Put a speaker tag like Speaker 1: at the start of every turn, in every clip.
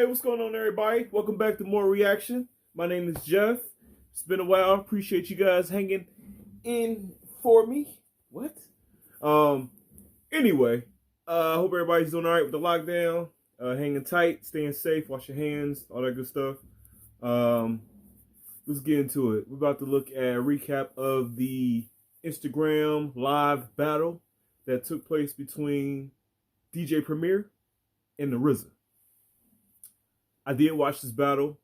Speaker 1: what's going on, everybody? Welcome back to More Reaction. My name is Jeff. It's been a while. Appreciate you guys hanging in for me. What? Anyway, I hope everybody's doing all right with the lockdown. Hanging tight, staying safe, wash your hands, all that good stuff. Let's get into it. We're about to look at a recap of the Instagram live battle that took place between DJ Premier and the RZA. I did watch this battle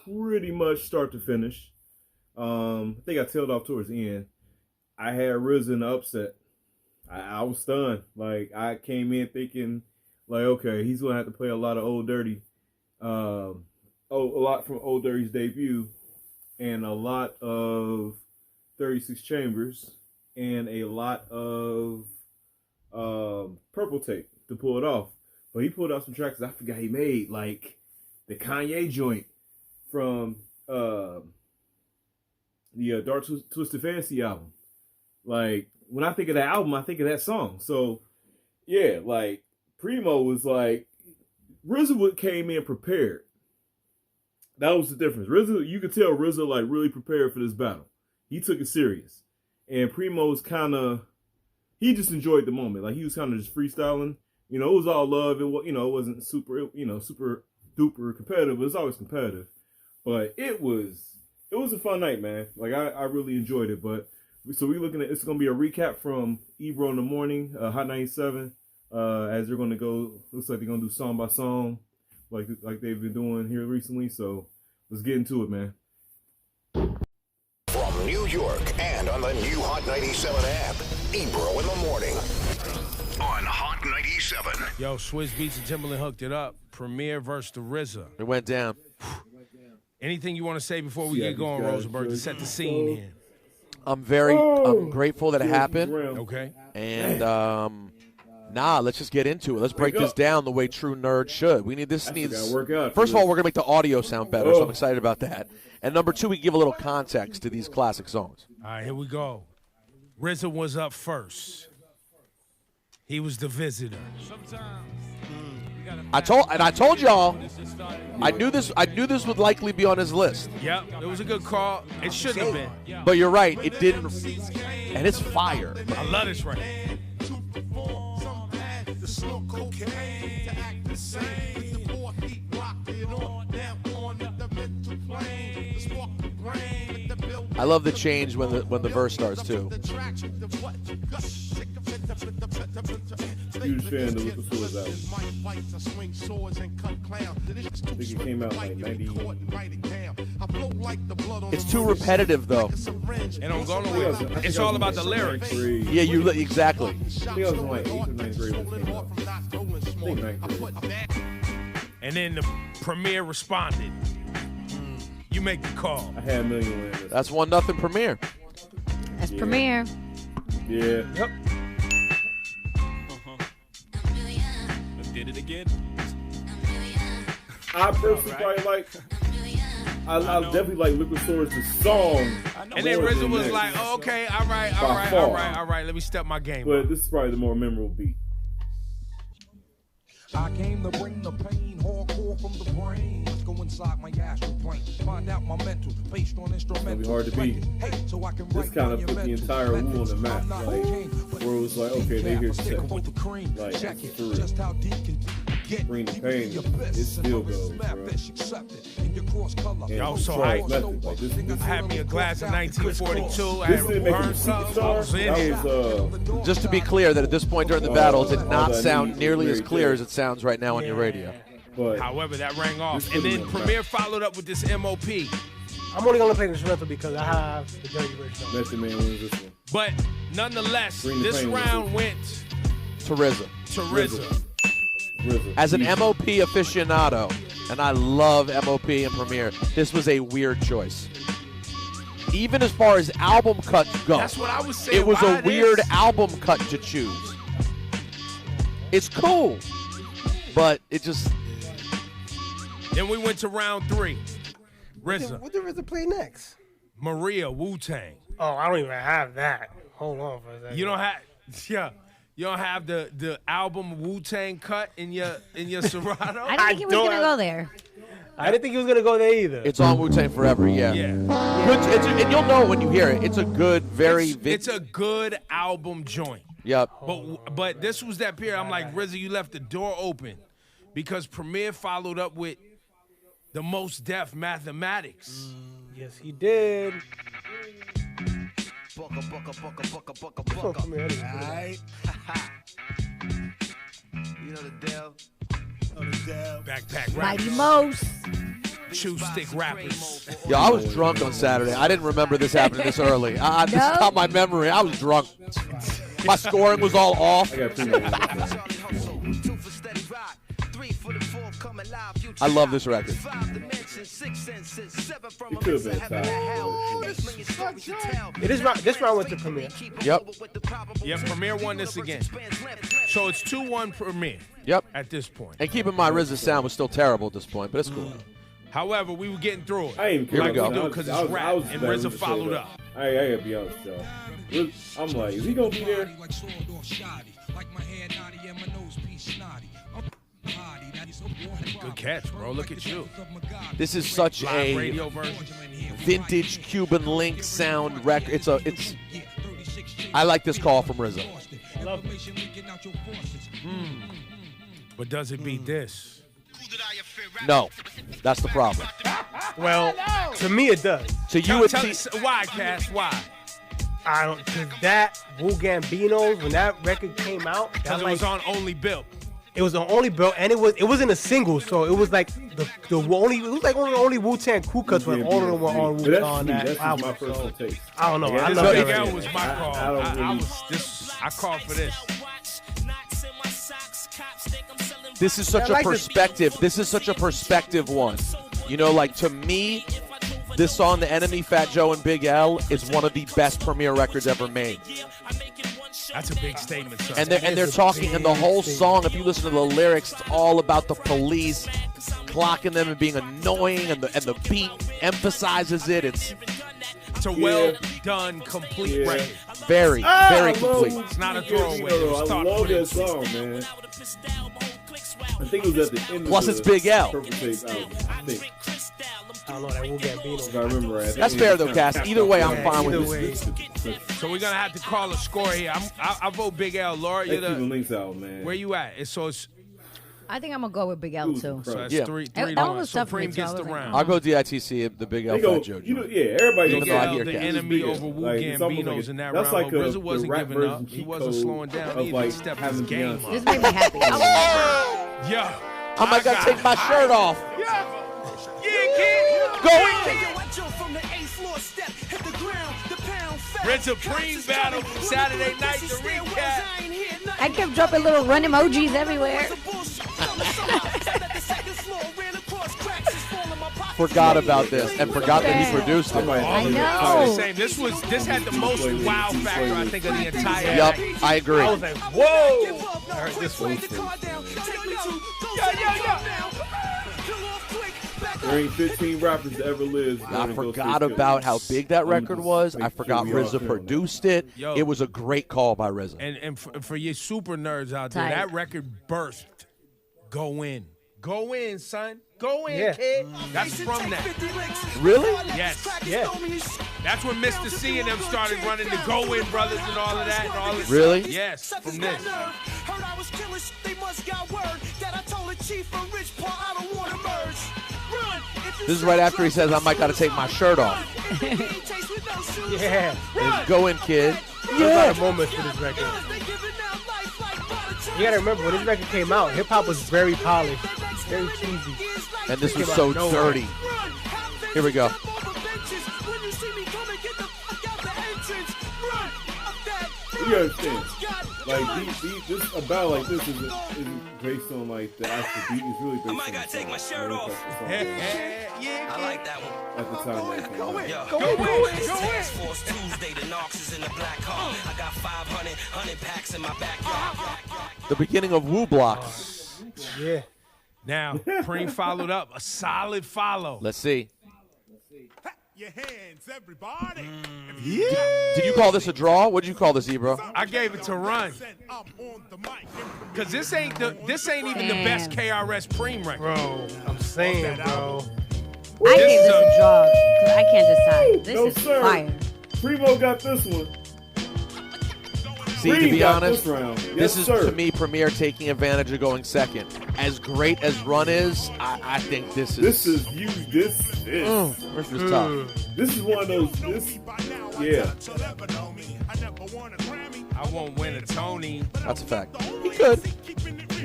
Speaker 1: pretty much start to finish. I think I tailed off towards the end. I had RZA in the upset. I was stunned. Like, I came in thinking, like, okay, he's going to have to play a lot of Old Dirty. A lot from Old Dirty's debut, and a lot of 36 Chambers, and a lot of Purple Tape to pull it off. But he pulled out some tracks I forgot he made, like the Kanye joint from the Dark Twisted Fantasy album. Like, when I think of that album, I think of that song. So, yeah, like, Primo was like, RZA came in prepared. That was the difference. RZA, you could tell RZA, like, really prepared for this battle. He took it serious. And Primo was kind of, he just enjoyed the moment. Like, he was kind of just freestyling. You know, it was all love. It wasn't super duper competitive. It was always competitive. But it was a fun night, man. Like, I really enjoyed it. But, so we're looking at, it's going to be a recap from Ebro in the Morning, Hot 97, as they're going to go, looks like they're going to do song by song, like they've been doing here recently. So let's get into it, man.
Speaker 2: From New York and on the new Hot 97 app, Ebro in the Morning on Hot 97.
Speaker 3: Yo, Swizz Beatz and Timberland hooked it up. Premier versus the RZA.
Speaker 4: It went down.
Speaker 3: Anything you want to say before we get going, Rosenberg, to set the scene here?
Speaker 4: I'm grateful that it happened.
Speaker 3: Okay.
Speaker 4: And let's just get into it. Let's break this down the way true nerds should. This needs
Speaker 1: work out.
Speaker 4: First of all, we're gonna make the audio sound better, so I'm excited about that. And number two, we can give a little context to these classic songs.
Speaker 3: All right, here we go. RZA was up first. He was the visitor.
Speaker 4: I told y'all I knew this would likely be on his list.
Speaker 3: Yep, it was a good call. It shouldn't have been.
Speaker 4: But you're right, it didn't, and it's fire.
Speaker 3: I love this right.
Speaker 4: I love the change when the verse starts too.
Speaker 1: Huge fan of the Liquid Swords album. I think it came out like 90.
Speaker 4: It's too repetitive though.
Speaker 3: And I'm going away. It's all about the lyrics.
Speaker 4: Yeah, exactly.
Speaker 1: I think I was in like 8th or 9th grade when it came out. I think 9th grade.
Speaker 3: And then the Premier responded. You make the call.
Speaker 1: I had a million land.
Speaker 4: That's 1-0 Premier.
Speaker 5: That's Premier.
Speaker 1: Yeah.
Speaker 3: Yep.
Speaker 6: Did it again.
Speaker 1: I personally probably like. I definitely like Liquid Swords, the song.
Speaker 3: And then RZA was like, oh, okay, all right. Let me step my game
Speaker 1: But
Speaker 3: up.
Speaker 1: this is probably the more memorable beat.
Speaker 7: I came to bring the pain, hardcore from the brain. Let's go inside my astral plane, find out my mental, based on instrumental.
Speaker 1: It's gonna be hard to beat.
Speaker 7: Hey, so I can
Speaker 1: This kind of put the entire Wu on the map. Like, where it was like, okay, they here to set. Like, for real.
Speaker 7: Just how deep can get.
Speaker 1: Bring the pain. It still goes, bro.
Speaker 3: Yo, so
Speaker 1: Like,
Speaker 3: I had me a glass of 1942. I
Speaker 1: This
Speaker 3: had
Speaker 1: didn't make him
Speaker 3: burned something. I was in
Speaker 1: That
Speaker 3: here.
Speaker 1: was,
Speaker 4: Just to be clear, that at this point during the battle, it did not
Speaker 1: that
Speaker 4: sound
Speaker 1: needs
Speaker 4: nearly as
Speaker 1: very
Speaker 4: clear
Speaker 1: clear.
Speaker 4: as it sounds right now on your radio.
Speaker 1: but
Speaker 3: However, that rang off.
Speaker 1: This
Speaker 3: And then
Speaker 1: could've been
Speaker 3: Premier followed up with this MOP.
Speaker 8: I'm only gonna play the instrumental because I have the dirty version.
Speaker 1: Method Man wins this one.
Speaker 3: But nonetheless,
Speaker 1: Bring the
Speaker 3: this
Speaker 1: pain with
Speaker 3: round
Speaker 1: it.
Speaker 3: went
Speaker 4: To RZA.
Speaker 3: to RZA.
Speaker 1: RZA.
Speaker 4: As an
Speaker 1: Easy.
Speaker 4: MOP aficionado, and I love MOP and Premier, this was a weird choice. Even as far as album cuts go,
Speaker 3: That's what I was saying.
Speaker 4: it was
Speaker 3: Why
Speaker 4: a weird
Speaker 3: this?
Speaker 4: album cut to choose. It's cool, but it just...
Speaker 3: Then we went to round 3. RZA,
Speaker 8: What did RZA play next?
Speaker 3: Maria, Wu-Tang.
Speaker 8: Oh, I don't even have that. Hold on for a second.
Speaker 3: You don't have, yeah. You don't have the album Wu-Tang cut in your Serato?
Speaker 5: I didn't think he was going to go there.
Speaker 8: I didn't think he was gonna go there either.
Speaker 4: It's on Wu-Tang Forever, yeah.
Speaker 3: Yeah.
Speaker 4: Good, and you'll know when you hear it. It's a good,
Speaker 3: It's a good album joint.
Speaker 4: Yep.
Speaker 3: But this was that period. I'm like, RZA, you left the door open because Premier followed up with the Most Def Mathematics.
Speaker 8: Yes, he did.
Speaker 9: You know the deal.
Speaker 3: Backpack
Speaker 5: Mighty
Speaker 3: rappers.
Speaker 5: Most.
Speaker 3: Chew stick rappers.
Speaker 4: Yeah, I was drunk on Saturday. I didn't remember this happening this early. This is not my memory. I was drunk. My scoring was all off. I love this record.
Speaker 1: It could have been tied.
Speaker 8: This round went to Premier.
Speaker 4: Yep.
Speaker 3: Yeah, Premier won this again. So it's 2-1 Premier.
Speaker 4: Yep.
Speaker 3: At this point.
Speaker 4: And keep in mind, RZA's sound was still terrible at this point, but it's cool.
Speaker 3: However, we were getting through it.
Speaker 1: I ain't
Speaker 4: Here we go.
Speaker 3: Because it's rap, and RZA followed up.
Speaker 1: I gotta be honest, y'all. I'm like, is he gonna be there?
Speaker 3: Good catch, bro. Look at you.
Speaker 4: This is such
Speaker 3: Live
Speaker 4: a
Speaker 3: radio version.
Speaker 4: vintage Cuban Link sound record. I like this call from RZA.
Speaker 3: But does it beat this?
Speaker 4: No, that's the problem.
Speaker 8: Well, to me it does.
Speaker 4: So
Speaker 3: Tell us why, Cass? Why?
Speaker 8: I don't. Cause that Wu Gambino's when that record came out,
Speaker 3: Because it was on Only Built.
Speaker 8: It was on Only Built, and it wasn't a single, so it was like the only Wu-Tang crew cuts when all of them were on that album.
Speaker 1: My personal taste.
Speaker 8: I don't know.
Speaker 1: Yeah,
Speaker 8: I
Speaker 3: This
Speaker 8: love
Speaker 3: Big
Speaker 8: that
Speaker 3: L
Speaker 8: record.
Speaker 3: was my call. I called for this.
Speaker 4: This is such a perspective. This is such a perspective one. You know, like to me, this song, The Enemy, Fat Joe, and Big L, is one of the best Premier records ever made.
Speaker 3: That's a big statement, son.
Speaker 4: And they're talking, and the whole song, if you listen to the lyrics, it's all about the police clocking them and being annoying, and the beat emphasizes it. It's
Speaker 3: a well done, complete record.
Speaker 4: Very complete.
Speaker 3: It's not a throwaway.
Speaker 1: I love that song, man. I think it was at the end
Speaker 4: Plus,
Speaker 1: of
Speaker 4: it's Big L.
Speaker 1: Purple Tape album, I think.
Speaker 8: I don't know that Wu Gambino.
Speaker 1: If I remember right.
Speaker 4: That's fair, though, Cass. Either way, I'm fine with this.
Speaker 3: So we're going to have to call a score here. I vote Big L. Laura, you're
Speaker 1: the links out, man.
Speaker 3: Where you at? It's
Speaker 5: I think I'm going to go with Big L, too.
Speaker 3: So that's
Speaker 4: Yeah.
Speaker 3: 3-1.
Speaker 5: That one was
Speaker 3: So
Speaker 5: tough for me,
Speaker 3: Preem
Speaker 5: too.
Speaker 3: gets
Speaker 5: I
Speaker 3: the
Speaker 5: was like,
Speaker 3: round.
Speaker 4: I'll go DITC, the Big L,
Speaker 1: They go,
Speaker 4: Fat Joe.
Speaker 1: everybody
Speaker 3: Big
Speaker 4: Even though I
Speaker 3: L,
Speaker 4: hear
Speaker 3: the
Speaker 4: Cass.
Speaker 3: enemy
Speaker 1: Big L.
Speaker 3: over Wu
Speaker 1: Like, it's almost
Speaker 3: Gambinos
Speaker 1: like
Speaker 3: in that
Speaker 1: that's
Speaker 3: round.
Speaker 1: like
Speaker 3: RZA wasn't
Speaker 1: the rap
Speaker 3: giving up.
Speaker 1: version
Speaker 3: He
Speaker 1: cheat
Speaker 3: wasn't
Speaker 1: code
Speaker 3: slowing down.
Speaker 1: of,
Speaker 3: He
Speaker 1: like,
Speaker 3: stepped his
Speaker 1: having
Speaker 3: game
Speaker 1: Beyonce.
Speaker 3: up.
Speaker 5: This made me happy.
Speaker 3: Yeah.
Speaker 4: I might gotta take my shirt off.
Speaker 3: Yeah, kid.
Speaker 4: Go in.
Speaker 3: RZA Preem battle from Saturday night to recap.
Speaker 5: I kept dropping little run emojis everywhere.
Speaker 4: Forgot about this and forgot that he produced it.
Speaker 5: I
Speaker 3: It's
Speaker 5: know.
Speaker 3: the same. This had the most wow factor, I think, of the entire.
Speaker 4: Yep, I agree.
Speaker 8: I was like, whoa! I heard this one.
Speaker 1: There ain't 15 rappers that ever lived.
Speaker 4: I forgot about how big that record was. I forgot RZA produced it.
Speaker 3: Yo.
Speaker 4: It was a great call by RZA.
Speaker 3: And for you super nerds out there,
Speaker 5: Tight.
Speaker 3: that record birthed. Go in. Go in, son. Go in,
Speaker 8: Yeah.
Speaker 3: kid. That's from that.
Speaker 4: Really?
Speaker 3: Yes.
Speaker 8: Yeah.
Speaker 3: That's when Mr. C and them started running the Go In Brothers and all of that. And all of
Speaker 4: Really?
Speaker 3: Yes, from this.
Speaker 4: This is right after he says, I might gotta take my shirt off.
Speaker 8: Yeah.
Speaker 4: Go in, kid.
Speaker 8: There's a lot of moments for this record. You gotta remember, when this record came out, hip-hop was very polished, very cheesy.
Speaker 4: And this was
Speaker 8: Came out
Speaker 4: so
Speaker 8: of nowhere.
Speaker 4: dirty. Here we go.
Speaker 1: You understand? Like this about like this isn't based on like the actual beat. It's really based on. I might gotta take my shirt off.
Speaker 3: Yeah,
Speaker 6: I like that one.
Speaker 1: At the time, like,
Speaker 3: Go in.
Speaker 6: Task Force Tuesday, the Knox is in the black car. I got 100 packs in my backyard.
Speaker 4: The beginning of Woo Block.
Speaker 8: Yeah.
Speaker 3: Now, Preem followed up. A solid follow.
Speaker 4: Let's see.
Speaker 10: your hands, everybody.
Speaker 4: Yeah. Did you call this a draw? What did you call this, Ebro?
Speaker 3: I gave it to Run. Cause this ain't even the best KRS Preem record.
Speaker 8: Bro, I'm saying, bro.
Speaker 5: I gave this a draw because I can't decide. This is
Speaker 1: sir.
Speaker 5: fire.
Speaker 1: Primo got this one.
Speaker 4: See, to be honest,
Speaker 1: this
Speaker 4: is
Speaker 1: sir.
Speaker 4: to me Premier taking advantage of going second. As great as Run is, I think this is.
Speaker 1: This is you. This is.
Speaker 4: This is tough.
Speaker 1: This is one of those. Yeah.
Speaker 3: I won't win a Tony.
Speaker 4: That's a fact. He could.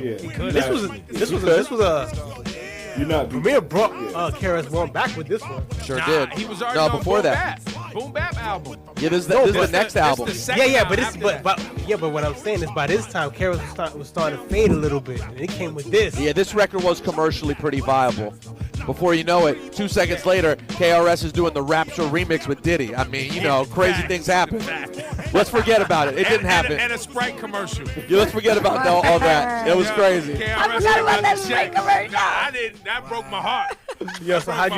Speaker 1: Yeah.
Speaker 3: He could.
Speaker 8: This was a.
Speaker 1: You're not.
Speaker 8: Premier brought KRS-One back with this one.
Speaker 4: Sure
Speaker 3: Nah,
Speaker 4: did.
Speaker 3: He was already on
Speaker 4: before
Speaker 3: Boom
Speaker 4: that.
Speaker 3: Bap. Boom Bap album.
Speaker 4: Yeah, this is the next album.
Speaker 8: But what I'm saying is by this time KRS was starting to fade a little bit, and it came with this.
Speaker 4: Yeah, this record was commercially pretty viable. Before you know it, 2 seconds later, KRS is doing the Rapture remix with Diddy. I mean, crazy things happen. Let's forget about it. It didn't happen.
Speaker 3: And a Sprite commercial.
Speaker 4: Yeah, let's forget about all that. It was crazy.
Speaker 5: I forgot about that Sprite commercial.
Speaker 3: Nah, I didn't. That broke my heart.
Speaker 8: Yo, so how'd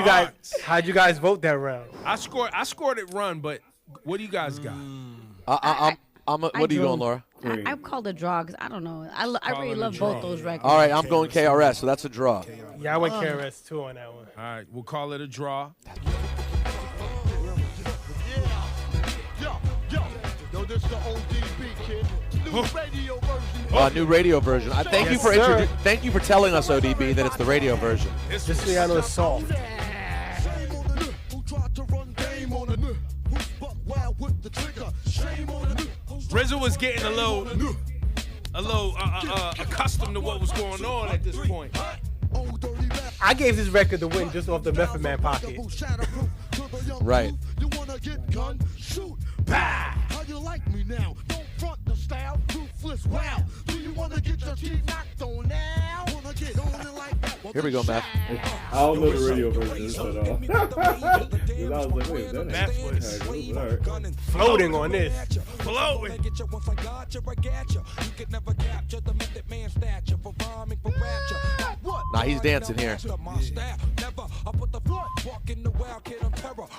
Speaker 8: you guys vote that round?
Speaker 3: I scored it Run, but what do you guys got?
Speaker 4: What are you going, Laura?
Speaker 5: I've called a draw because I don't know. I really love both those records.
Speaker 4: All right, I'm going KRS, so that's a draw.
Speaker 8: Yeah, I went KRS too on that one.
Speaker 3: All right, we'll call it a draw.
Speaker 10: Yo, this the ODB, kid. New radio version.
Speaker 4: New radio version. Thank you for telling us, ODB, that it's the radio version.
Speaker 8: This piano is soft.
Speaker 3: RZA was getting a little accustomed to what was going on at this point.
Speaker 8: I gave this record the win just off the Method Man pocket.
Speaker 4: Right.
Speaker 10: You wanna get gun? Shoot. How you like me now? Don't front the style. Ruthless. Wow. Do you wanna get your teeth knocked on now? Wanna get on it like that?
Speaker 4: Here we go, Matt.
Speaker 1: I don't know the radio version at all. I was like, wait, that ain't
Speaker 8: Floating on this.
Speaker 3: Floating.
Speaker 4: Nah, he's dancing here.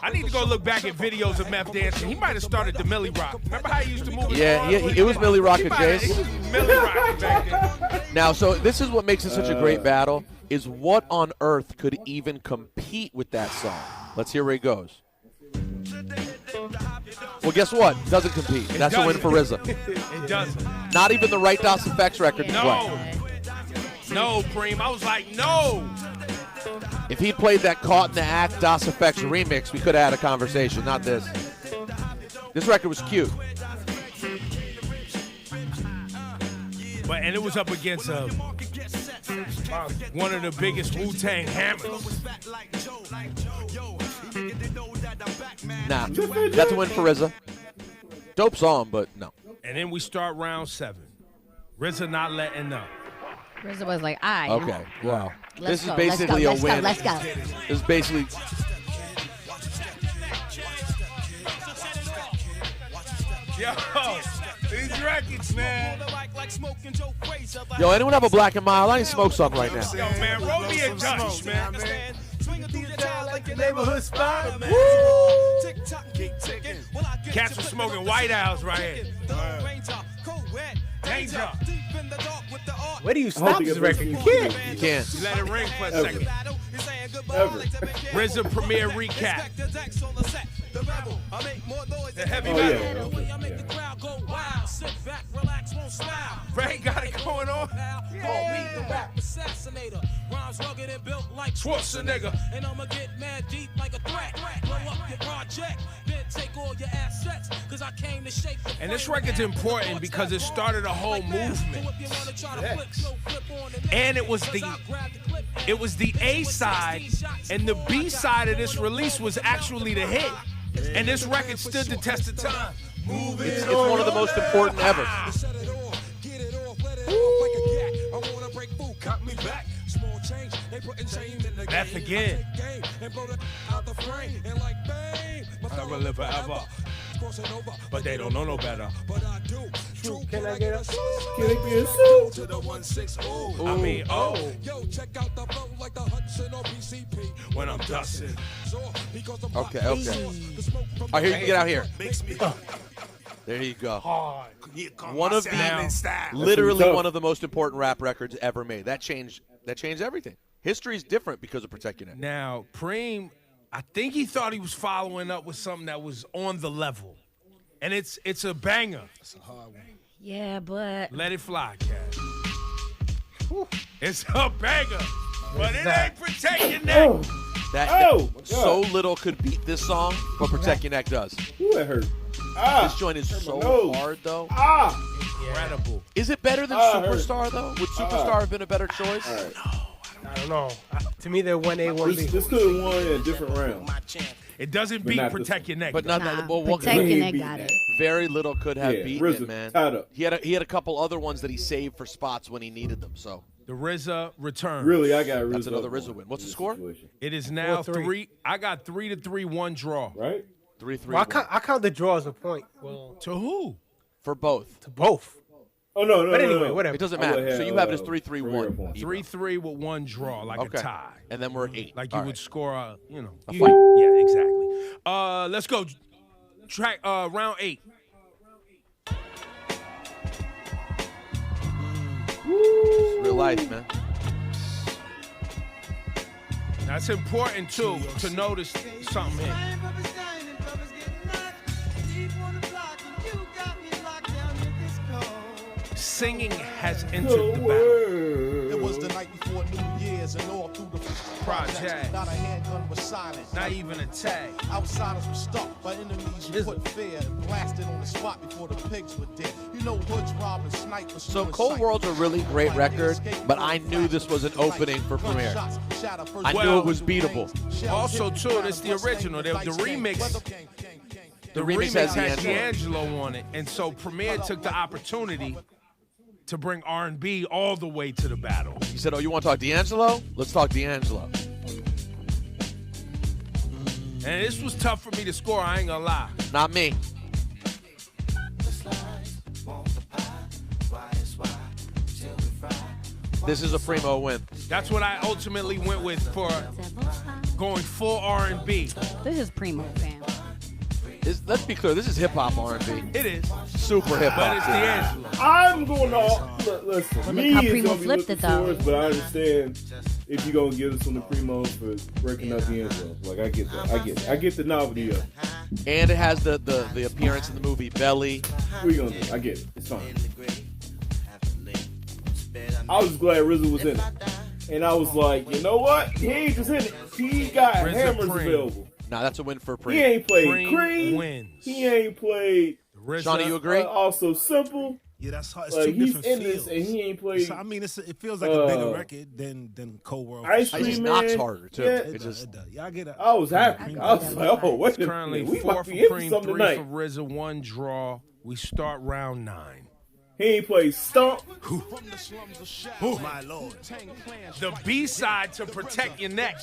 Speaker 3: I need to go look back at videos of Meth dancing. He might have started the Millie Rock. Remember how he used to move?
Speaker 4: Yeah, it was Millie Rock and Jace.
Speaker 3: Millie Rock back then.
Speaker 4: Now, so this is what makes it such a great battle, is what on earth could even compete with that song? Let's hear where he goes. Well, guess what? Doesn't compete. That's a win for RZA.
Speaker 3: It doesn't.
Speaker 4: Not even the right DOS Effects record to play.
Speaker 3: No, Preem. I was like, no.
Speaker 4: If he played that Caught in the Act DOS Effects remix, we could have had a conversation, not this. This record was cute.
Speaker 3: And it was up against one of the biggest Wu-Tang hammers.
Speaker 4: Nah, that's a win for RZA. Dope song, but no.
Speaker 3: And then we start round 7. RZA not letting up.
Speaker 5: RZA was like, all right.
Speaker 4: Okay, wow.
Speaker 5: Let's
Speaker 4: This is
Speaker 5: go,
Speaker 4: basically a win.
Speaker 5: Let's go.
Speaker 4: This is basically...
Speaker 3: Yo, these records, man.
Speaker 4: Yo, anyone have a Black and Mild? I need to smoke something right now.
Speaker 3: Yo, man, roll me a Dutch, man.
Speaker 8: Neighborhood spot.
Speaker 3: Cats were smoking White House right here. Danger.
Speaker 8: Where do you stop this record? You can't.
Speaker 4: You can't.
Speaker 3: You let it ring for a second. RZA premiere recap. The heavy metal. Ray got it going on. Schwarzenegger.
Speaker 6: And I'ma get mad deep like a threat. Blow up your project, then take all your assets. Cause I came to shape the
Speaker 3: And this record's important because it started a whole movement. And it was the A side, and the B side of this release was actually the hit. And this record stood the test of time.
Speaker 4: It's one of the most important ever.
Speaker 3: That's again. I will live forever. But they don't know no better.
Speaker 8: Soup. Can I get a soup?
Speaker 1: Can it be a soup?
Speaker 6: To the 1-6, ooh.
Speaker 3: I mean, oh.
Speaker 7: Yo, check out the flow like the Hudson or PCP.
Speaker 3: When I'm dusting.
Speaker 4: Okay. All right, here you can get out here.
Speaker 6: Makes me
Speaker 4: There you go.
Speaker 8: Hard.
Speaker 4: One of
Speaker 6: the
Speaker 4: literally one of the most important rap records ever made. That changed everything. History's different because of Protect Your Neck.
Speaker 3: Now, Preem, I think he thought he was following up with something that was on the level. And it's a banger.
Speaker 6: It's a hard one.
Speaker 5: Yeah, but
Speaker 3: Let It Fly, Cat. It's a banger. But it ain't Protect Your Neck.
Speaker 4: So little could beat this song, but Protect Your Neck does.
Speaker 1: Ooh, that hurt.
Speaker 4: This joint is so hard, though.
Speaker 3: Incredible.
Speaker 4: Is it better than Superstar, though? Would Superstar have been a better choice?
Speaker 8: I don't know. To me, they're 1A, 1B.
Speaker 1: This could have won in a different round.
Speaker 3: It doesn't beat Protect Your Neck.
Speaker 4: But not that. Well,
Speaker 5: Protect Your Neck got it.
Speaker 4: Very little could have beaten
Speaker 1: RZA,
Speaker 4: it, man.
Speaker 1: tied up.
Speaker 4: He had a couple other ones that he saved for spots when he needed them. So
Speaker 3: The RZA return.
Speaker 1: Really, I got RZA.
Speaker 4: that's another RZA win. What's the score?
Speaker 1: Situation.
Speaker 3: It is now
Speaker 8: 4-3.
Speaker 3: 3. I got 3-3, one draw.
Speaker 1: Right?
Speaker 4: 3-3
Speaker 8: Well, I count the draw as a point. Well,
Speaker 3: To who?
Speaker 4: for both.
Speaker 8: to both.
Speaker 1: Oh, no.
Speaker 8: But anyway, whatever.
Speaker 4: It doesn't
Speaker 1: I would
Speaker 4: matter.
Speaker 1: have,
Speaker 4: So you have it as
Speaker 1: Premier
Speaker 4: 3-3-1.
Speaker 1: points.
Speaker 3: 3-3 with one draw, like
Speaker 4: Okay.
Speaker 3: a tie.
Speaker 4: And then we're at 8.
Speaker 3: Like
Speaker 4: All
Speaker 3: you would
Speaker 4: right.
Speaker 3: score a
Speaker 4: fight.
Speaker 3: Yeah, exactly. Let's go. Track round 8.
Speaker 4: Real life, man.
Speaker 3: That's important too to notice something here. Singing has entered the battle.
Speaker 10: It was the night before New Year's and all through the
Speaker 3: Project.
Speaker 10: Not a handgun was silent.
Speaker 3: Not even a tag.
Speaker 10: Outsiders were stuck by enemies who put fear and blasted on the spot before the pigs were dead. You know, hoods robbing, snipers.
Speaker 4: So Cold World's a really great record, but I knew this was an opening for Premier. I knew it was beatable.
Speaker 3: Also, too, this is the original. The remix. The remix
Speaker 4: has
Speaker 3: has
Speaker 4: D'Angelo.
Speaker 3: D'Angelo on it, and so Premier took the opportunity to bring R&B all the way to the battle.
Speaker 4: He said, "Oh, you want to talk D'Angelo? Let's talk D'Angelo."
Speaker 3: And this was tough for me to score, I ain't gonna lie.
Speaker 4: Not me. This is a primo win.
Speaker 3: That's what I ultimately went with for going full R&B.
Speaker 5: This is Primo, fam.
Speaker 4: Let's be clear. This is hip hop R&B.
Speaker 3: It is.
Speaker 4: Super hip
Speaker 3: But it's
Speaker 4: hop.
Speaker 3: D'Angelo.
Speaker 1: I'm going to listen.
Speaker 5: Look
Speaker 1: Me
Speaker 5: how
Speaker 1: is
Speaker 5: Primo
Speaker 1: gonna be
Speaker 5: flipped
Speaker 1: looking
Speaker 5: it, though.
Speaker 1: towards, but I understand if you're gonna give us on the Primo for breaking up D'Angelo. Like I get that. I get the novelty of it.
Speaker 4: And it has the appearance in the movie Belly.
Speaker 1: What you gonna do? I get it. It's fine. I was glad RZA was in it, and I was like, you know what? He ain't just in it. He got
Speaker 3: RZA
Speaker 1: hammers
Speaker 3: Preem.
Speaker 1: available.
Speaker 4: Nah, that's a win for
Speaker 1: He
Speaker 4: Preem.
Speaker 1: ain't played
Speaker 3: Preem
Speaker 1: Cream.
Speaker 3: wins.
Speaker 1: He ain't played.
Speaker 3: RZA.
Speaker 4: Shawnee, you agree?
Speaker 1: Also Simple.
Speaker 9: Yeah, that's hard. It's
Speaker 1: Like
Speaker 9: two
Speaker 1: he's
Speaker 9: different
Speaker 1: in
Speaker 9: fields.
Speaker 1: this, and he ain't played.
Speaker 9: So, I mean, it feels like a bigger record than Cold World.
Speaker 1: Ice
Speaker 4: It just
Speaker 1: Cream
Speaker 4: knocks
Speaker 1: Man.
Speaker 4: harder too.
Speaker 1: Yeah.
Speaker 4: It just
Speaker 9: It does. Yeah, I get it.
Speaker 1: I was happy. I was like, oh, wait a
Speaker 3: Currently
Speaker 1: minute. We
Speaker 3: 4
Speaker 1: might
Speaker 3: for
Speaker 1: be in for
Speaker 3: Preem,
Speaker 1: something
Speaker 3: 3
Speaker 1: tonight.
Speaker 3: for RZA, 1 draw. We start round 9.
Speaker 1: He ain't played Stomp.
Speaker 9: Oh, my Lord.
Speaker 3: The B-side to Protect Your Neck,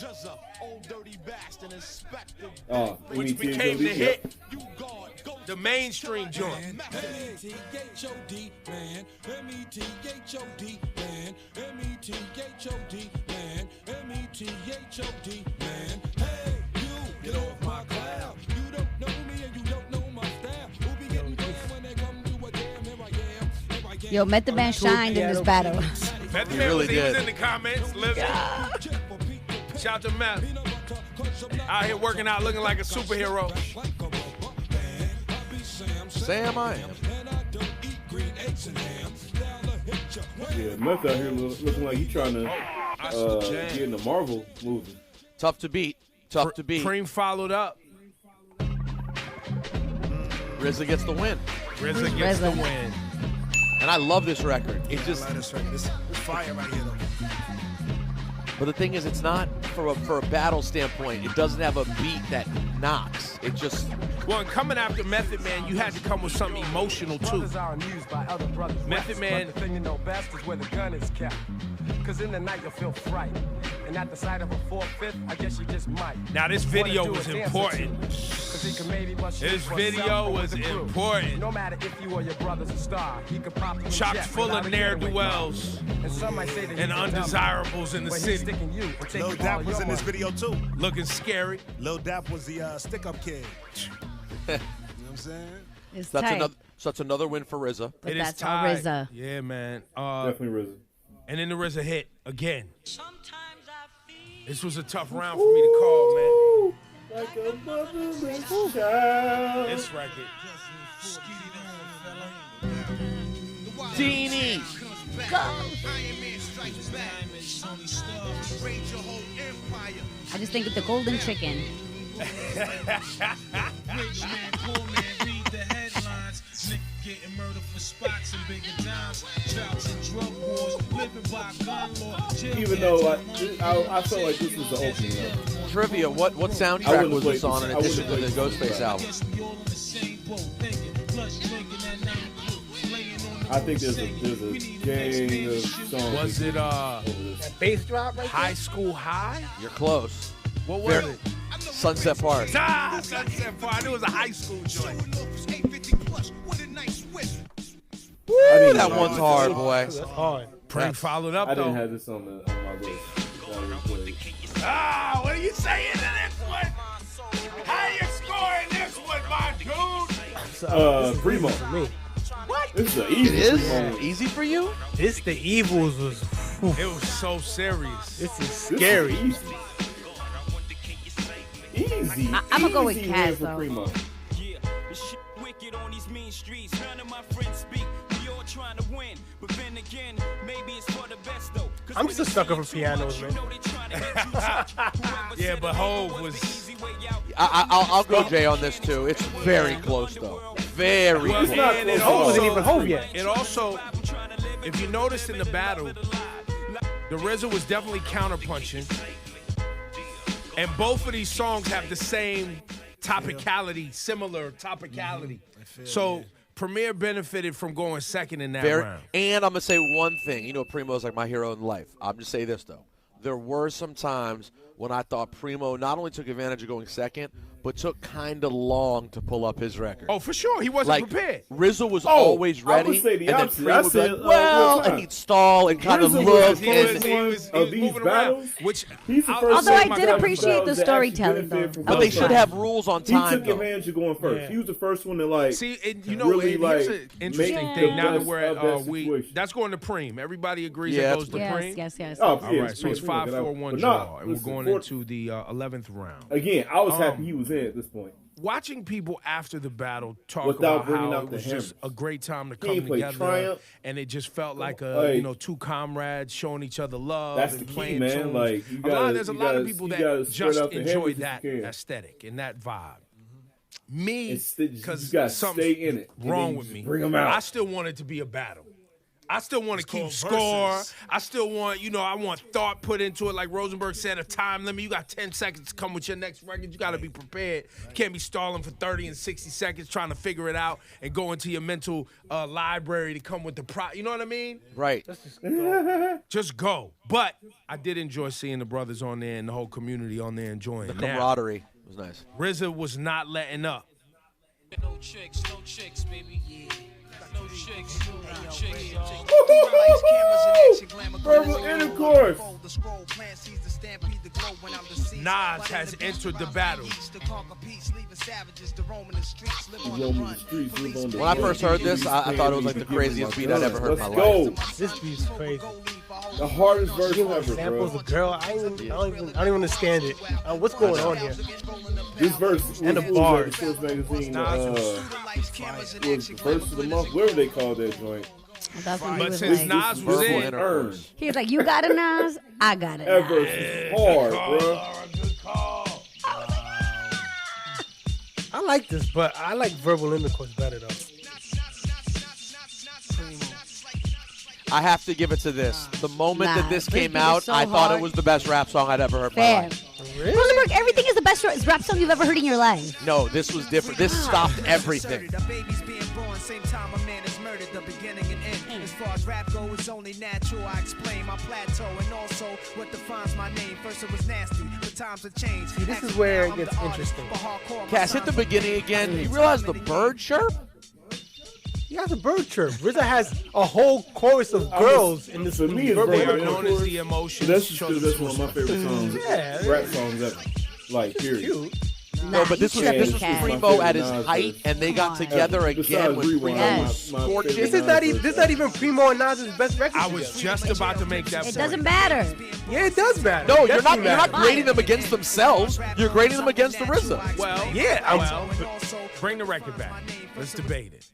Speaker 3: which became the hit, the mainstream joint.
Speaker 7: M-E-T-H-O-D, man. M-E-T-H-O-D, man. M-E-T-H-O-D, man. M-E-T-H-O-D, man. Hey, you, get off my cloud. You don't know me and you don't know my style. Who be getting down when they come to a jam? Here I am.
Speaker 5: Yo, Method Man shined in this battle.
Speaker 3: Method
Speaker 4: He
Speaker 3: Man
Speaker 4: really
Speaker 3: he was
Speaker 4: did.
Speaker 3: in the comments. Listen. Shout to Meth. Out here working out looking like a superhero.
Speaker 4: Sam, I am.
Speaker 1: Yeah, Meth out here looking like he trying to get in the Marvel movie.
Speaker 4: Tough to beat. Tough to beat.
Speaker 3: Preem followed up.
Speaker 4: RZA gets the win.
Speaker 3: RZA gets the
Speaker 5: RZA.
Speaker 3: win.
Speaker 4: And I love this record. It just.
Speaker 9: This fire right here, though.
Speaker 4: But the thing is, it's not for a battle standpoint. It doesn't have a beat that knocks. It just.
Speaker 3: Well, and coming after Method Man, you had to come with something emotional too. Method Man.
Speaker 11: The thing you know best is where the gun is kept. Cause in the night you'll feel fright. And at the sight of a 4/5, I guess you just might.
Speaker 3: Now this video was important.
Speaker 11: he could maybe bust you
Speaker 3: This
Speaker 11: for
Speaker 3: video
Speaker 11: self or
Speaker 3: was
Speaker 11: with the crew.
Speaker 3: important.
Speaker 11: No matter if you or your brother's a star, he could pop you a
Speaker 3: Chock
Speaker 11: jet
Speaker 3: full
Speaker 11: without
Speaker 3: of
Speaker 11: a getaway
Speaker 3: ne'er-do-wells
Speaker 11: car. And some might say that
Speaker 3: and
Speaker 11: he's a dummy,
Speaker 3: undesirables in the
Speaker 11: but he's
Speaker 3: city.
Speaker 11: sticking you and taking
Speaker 9: Lil
Speaker 11: all
Speaker 9: Dap was
Speaker 11: your
Speaker 9: in this
Speaker 11: money.
Speaker 9: video too.
Speaker 3: Looking scary.
Speaker 9: Lil Dap was the stick-up kid. You know what I'm saying?
Speaker 5: It's
Speaker 4: That's
Speaker 5: tight.
Speaker 4: another win for RZA.
Speaker 5: But
Speaker 3: It is
Speaker 5: that's all
Speaker 3: tied.
Speaker 5: RZA.
Speaker 3: Yeah, man.
Speaker 1: Definitely RZA.
Speaker 3: And then the RZA hit again. This was a tough round for me to call, man.
Speaker 1: Like a motherless child.
Speaker 3: This record.
Speaker 4: Deanie.
Speaker 5: I just think of the golden chicken.
Speaker 7: Rich man, poor man, read the headlines. Nigga getting murdered for spots and bigger dimes. Droughts and drug wars, living by gun law.
Speaker 1: Even though I felt like this was the opening. Though.
Speaker 4: Trivia, what
Speaker 1: I
Speaker 4: soundtrack
Speaker 1: wouldn't
Speaker 4: was
Speaker 1: play
Speaker 4: this on in
Speaker 1: this. I
Speaker 4: addition to
Speaker 1: wouldn't
Speaker 4: the
Speaker 1: play this.
Speaker 4: Ghostface album?
Speaker 7: Guess we all in the same boat, thinking, plus drinking that night. Laying on the
Speaker 1: I think there's a gang of songs.
Speaker 3: Was it
Speaker 8: Bass drop right
Speaker 3: High School High?
Speaker 4: You're close.
Speaker 3: What was
Speaker 4: Very-
Speaker 3: it?
Speaker 4: Sunset Park.
Speaker 3: Ah, Sunset Park. I knew it was a high school joint.
Speaker 4: Woo, that one's hard, boy.
Speaker 8: That's hard.
Speaker 3: Prank followed up,
Speaker 1: I
Speaker 3: though.
Speaker 1: didn't have this on my list.
Speaker 3: Ah, what are you saying to this one? How you scoring this one, my dude?
Speaker 1: Primo.
Speaker 8: For me.
Speaker 3: What?
Speaker 1: This is an easy.
Speaker 4: It is
Speaker 1: Primo.
Speaker 4: easy for you.
Speaker 8: This the Evils was.
Speaker 3: It was so serious.
Speaker 8: This is
Speaker 1: This
Speaker 8: scary.
Speaker 1: is easy.
Speaker 5: I'm gonna go with
Speaker 1: Easy
Speaker 5: Kaz,
Speaker 1: win for
Speaker 5: though.
Speaker 1: Primo.
Speaker 6: Yeah, the shit wicked on these mean streets. None of my friends speak. We all trying to win, but then again, maybe it's for the best though. 'Cause
Speaker 8: I'm
Speaker 6: when
Speaker 8: just a
Speaker 6: they
Speaker 8: sucker
Speaker 6: see
Speaker 8: for
Speaker 6: you too
Speaker 8: pianos,
Speaker 6: much,
Speaker 8: man.
Speaker 6: you know they trying to get you touched. Whoever
Speaker 3: Yeah,
Speaker 6: said
Speaker 3: but
Speaker 6: it
Speaker 3: Hov
Speaker 6: was
Speaker 3: was-
Speaker 6: the easy way out.
Speaker 4: I'll go Jay on this too. It's very close though. Very
Speaker 3: Well,
Speaker 4: close.
Speaker 3: and it
Speaker 8: Hov wasn't
Speaker 3: also-
Speaker 8: even Hov yet.
Speaker 3: It also, if you noticed in the battle, the RZA was definitely counterpunching. And both of these songs have the same topicality, similar topicality. So Premier benefited from going second in that round.
Speaker 4: And I'm gonna say one thing. You know, Primo's like my hero in life. I'm just say this though. There were some times when I thought Primo not only took advantage of going second, but took kind of long to pull up his record.
Speaker 3: Oh, for sure. He wasn't
Speaker 4: Like
Speaker 3: prepared.
Speaker 4: RZA was always
Speaker 1: I
Speaker 4: ready,
Speaker 1: would say the
Speaker 4: and then
Speaker 1: opposite.
Speaker 4: Primo
Speaker 1: I
Speaker 4: would be
Speaker 1: said,
Speaker 4: like, well,
Speaker 1: real
Speaker 4: and he'd stall and kind of
Speaker 1: RZA was
Speaker 4: look.
Speaker 1: the
Speaker 4: And
Speaker 1: first one
Speaker 3: was
Speaker 1: of these
Speaker 3: moving
Speaker 1: battles.
Speaker 3: around, which
Speaker 1: He's the
Speaker 3: I'll-
Speaker 1: first
Speaker 5: Although
Speaker 1: one
Speaker 5: I
Speaker 1: of
Speaker 5: did
Speaker 1: these
Speaker 5: appreciate
Speaker 1: battles
Speaker 5: the
Speaker 1: that actually
Speaker 5: storytelling, though.
Speaker 1: benefited from
Speaker 4: but they
Speaker 1: both
Speaker 4: should
Speaker 1: sides.
Speaker 4: have rules on
Speaker 1: He
Speaker 4: time
Speaker 1: took
Speaker 4: though.
Speaker 1: advantage of going first.
Speaker 8: Yeah.
Speaker 1: He was the first one to like.
Speaker 3: See, and you know,
Speaker 1: really,
Speaker 3: here's
Speaker 1: like,
Speaker 3: an interesting
Speaker 1: make
Speaker 3: thing.
Speaker 1: the
Speaker 3: Now that
Speaker 1: best
Speaker 3: we're
Speaker 1: of
Speaker 3: at,
Speaker 1: that
Speaker 3: we
Speaker 1: situation.
Speaker 3: that's going to Preem. Everybody agrees
Speaker 4: Yeah,
Speaker 3: that goes to
Speaker 5: Yes,
Speaker 3: Preem.
Speaker 5: yes.
Speaker 1: Oh,
Speaker 3: All
Speaker 1: yeah,
Speaker 3: right, so it's
Speaker 1: Primo,
Speaker 3: 5-4-1
Speaker 1: but
Speaker 3: draw,
Speaker 1: nah,
Speaker 3: and we're
Speaker 1: listen,
Speaker 3: going into the 11th round.
Speaker 1: Again, I was happy he was in at this point.
Speaker 3: Watching people after the battle talk
Speaker 1: Without
Speaker 3: about
Speaker 1: bringing
Speaker 3: how
Speaker 1: out
Speaker 3: it
Speaker 1: the
Speaker 3: was just
Speaker 1: hammers.
Speaker 3: a great time to
Speaker 1: He
Speaker 3: come
Speaker 1: ain't played
Speaker 3: together,
Speaker 1: Triumph.
Speaker 3: and it just felt like two comrades showing each other love
Speaker 1: That's
Speaker 3: and
Speaker 1: the key,
Speaker 3: playing
Speaker 1: man.
Speaker 3: tunes.
Speaker 1: Like, you gotta-
Speaker 3: there's a
Speaker 1: you
Speaker 3: lot of
Speaker 1: gotta-
Speaker 3: people
Speaker 1: you
Speaker 3: that
Speaker 1: gotta spread
Speaker 3: just
Speaker 1: out the
Speaker 3: enjoy
Speaker 1: hammers if
Speaker 3: that
Speaker 1: you can.
Speaker 3: aesthetic and that vibe. Me,
Speaker 1: You
Speaker 3: because
Speaker 1: gotta
Speaker 3: something's
Speaker 1: stay in it. and
Speaker 3: wrong
Speaker 1: then
Speaker 3: with
Speaker 1: just
Speaker 3: me.
Speaker 1: Bring them out.
Speaker 3: I still want it to be a battle. I still want to keep
Speaker 9: called
Speaker 3: score.
Speaker 9: versus.
Speaker 3: I still want, I want thought put into it. Like Rosenberg said, a time limit. You got 10 seconds to come with your next record. You got to be prepared. You can't be stalling for 30 and 60 seconds trying to figure it out and go into your mental library to come with the You know what I mean?
Speaker 4: Right.
Speaker 3: Just go. But I did enjoy seeing the brothers on there and the whole community on there enjoying
Speaker 4: The
Speaker 3: it. Now,
Speaker 4: camaraderie was nice.
Speaker 3: RZA was not letting up.
Speaker 7: No chicks, baby. Yeah. No chicks, no chicks.
Speaker 1: Verbal intercourse.
Speaker 3: Nas has entered the battle.
Speaker 4: When I first heard this, I thought it was like the craziest beat I'd ever heard in my
Speaker 1: Let's
Speaker 4: life.
Speaker 1: go.
Speaker 8: This beat's crazy.
Speaker 1: The hardest verse
Speaker 8: She wants
Speaker 1: ever,
Speaker 8: samples
Speaker 1: bro.
Speaker 8: of girl. I don't even understand it. What's going on here?
Speaker 1: This verse was,
Speaker 8: And the
Speaker 1: was at
Speaker 8: bars.
Speaker 1: the Source Magazine. Was the first of the month, whatever they call that joint.
Speaker 5: That's what he
Speaker 3: But
Speaker 5: was
Speaker 3: since
Speaker 5: like.
Speaker 3: Nas was
Speaker 4: Verbal
Speaker 3: in,
Speaker 4: intercourse.
Speaker 5: He was like, you got a Nas? I got a
Speaker 1: That
Speaker 5: Nas.
Speaker 1: verse is hard, bro.
Speaker 3: Good call.
Speaker 8: I like this, but I like verbal intercourse better though.
Speaker 4: I have to give it to this. The moment
Speaker 5: Nah,
Speaker 4: that this
Speaker 5: this
Speaker 4: came
Speaker 5: beat is
Speaker 4: out,
Speaker 5: so
Speaker 4: I thought
Speaker 5: hard.
Speaker 4: it was the best rap song I'd ever heard in my
Speaker 5: Fair.
Speaker 4: life.
Speaker 8: Really?
Speaker 5: Rosenberg, everything is the best rap song you've ever heard in your life.
Speaker 4: No, this was different. This stopped everything.
Speaker 6: The baby's being born, same time a man is murdered, the beginning and end. As far as rap goes, it's only natural. I explain my plateau and also what defines my name. First it was nasty, but
Speaker 8: See, this is where it gets interesting.
Speaker 4: Cass, hit the beginning again. You realize the bird chirp?
Speaker 8: He has a bird chirp. RZA has a whole chorus of girls in this.
Speaker 1: For me, it's
Speaker 3: They are
Speaker 1: Bird
Speaker 3: known as the emotions.
Speaker 1: That's one of my favorite songs.
Speaker 8: Yeah.
Speaker 1: Rap songs ever. Like, period.
Speaker 8: Cute.
Speaker 4: No, but this was
Speaker 5: Cass.
Speaker 4: Primo at his height, and they got together again with Primo
Speaker 5: Yes.
Speaker 4: scorching.
Speaker 8: This is not even Primo and Nas's best record.
Speaker 3: I was just about to make that
Speaker 5: It
Speaker 3: point.
Speaker 5: doesn't matter.
Speaker 8: Yeah, it does matter.
Speaker 4: No, you're
Speaker 8: Definitely
Speaker 4: not
Speaker 8: matters.
Speaker 4: grading them against themselves. You're grading them against the RZA.
Speaker 3: Well,
Speaker 8: Yeah,
Speaker 3: bring the record back. Let's debate it.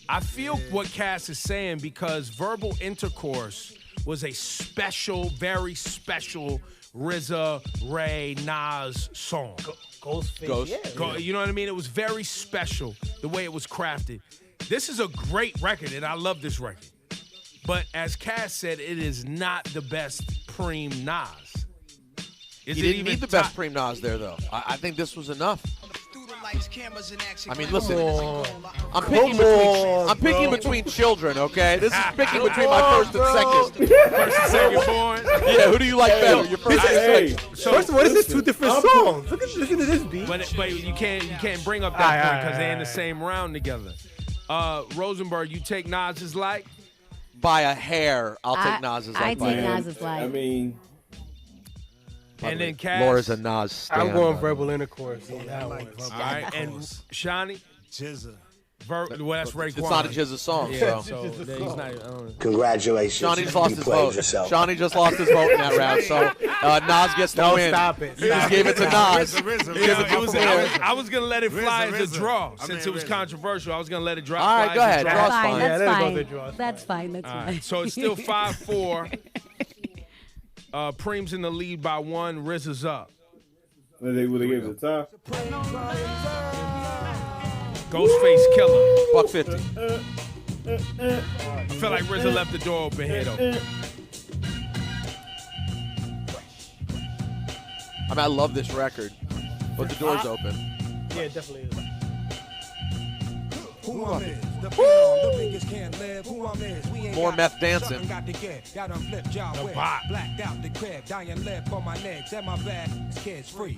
Speaker 3: I feel what Cass is saying because Verbal Intercourse was a special, very special RZA, Ray, Nas song.
Speaker 8: Ghostface.
Speaker 4: Ghost.
Speaker 8: Yeah.
Speaker 3: You know what I mean? It was very special the way it was crafted. This is a great record, and I love this record. But as Cass said, it is not the best Preem Nas. Is
Speaker 4: You
Speaker 3: it
Speaker 4: didn't
Speaker 3: even
Speaker 4: need the best Preem Nas there, though. I think this was enough. I mean, listen, I'm picking between children, okay? This is picking between my first and second.
Speaker 3: First and second born?
Speaker 4: Yeah, who do you like better? Your first and second.
Speaker 3: So,
Speaker 8: First of all, this is two different songs. Listen to this beat.
Speaker 3: but you can't bring up that point because they're in the same round together. Rosenberg, you take Nas's like?
Speaker 4: By a hair, I'll take Nas's
Speaker 5: I
Speaker 4: like by a
Speaker 5: take
Speaker 4: hair.
Speaker 5: Nas's like.
Speaker 1: I mean,
Speaker 3: And then Cass.
Speaker 4: Laura's a Nas stan.
Speaker 8: I'm going Verbal Intercourse on that one.
Speaker 3: All right, and Shani?
Speaker 9: RZA.
Speaker 3: Well, that's Raekwon.
Speaker 4: It's not a RZA song,
Speaker 3: Yeah,
Speaker 4: so.
Speaker 3: so he's not. I don't know.
Speaker 12: Congratulations.
Speaker 4: Johnny just lost
Speaker 12: You
Speaker 4: his
Speaker 12: played
Speaker 4: vote.
Speaker 12: yourself.
Speaker 4: Johnny just lost his vote in that round, so Nas gets the
Speaker 8: No,
Speaker 4: win.
Speaker 8: stop it.
Speaker 4: You just gave it to Nas.
Speaker 9: RZA.
Speaker 3: Yeah,
Speaker 4: Give it to
Speaker 3: I was gonna let it fly as a
Speaker 9: RZA.
Speaker 3: draw
Speaker 9: I
Speaker 3: since
Speaker 9: mean,
Speaker 3: it was
Speaker 9: RZA.
Speaker 3: controversial. I was gonna let it drop.
Speaker 4: All right,
Speaker 3: fly
Speaker 4: go
Speaker 3: as a
Speaker 4: ahead.
Speaker 3: draw.
Speaker 4: Draw's
Speaker 5: That's fine.
Speaker 4: fine.
Speaker 8: Yeah, let it go
Speaker 5: That's
Speaker 8: to draw.
Speaker 5: fine. That's fine. That's
Speaker 3: All
Speaker 5: fine.
Speaker 3: right, so it's still 5-4. Preem's in the lead by 1. RZA's up.
Speaker 1: they gave it a tie.
Speaker 3: Ghostface Killer.
Speaker 4: Buck 50.
Speaker 3: I feel like RZA left the door open here though.
Speaker 4: I mean, I love this record, but the door's open.
Speaker 8: Yeah, it definitely is.
Speaker 7: Who I'm is, the phenom, the biggest can't live. Who I'm is, we ain't
Speaker 4: More
Speaker 7: got
Speaker 4: meth dancing.
Speaker 7: something got to get. Got 'em flip job
Speaker 3: The
Speaker 7: wet.
Speaker 3: bop.
Speaker 7: Blacked out the crib, dying lip on my legs and my back. Kids freeze.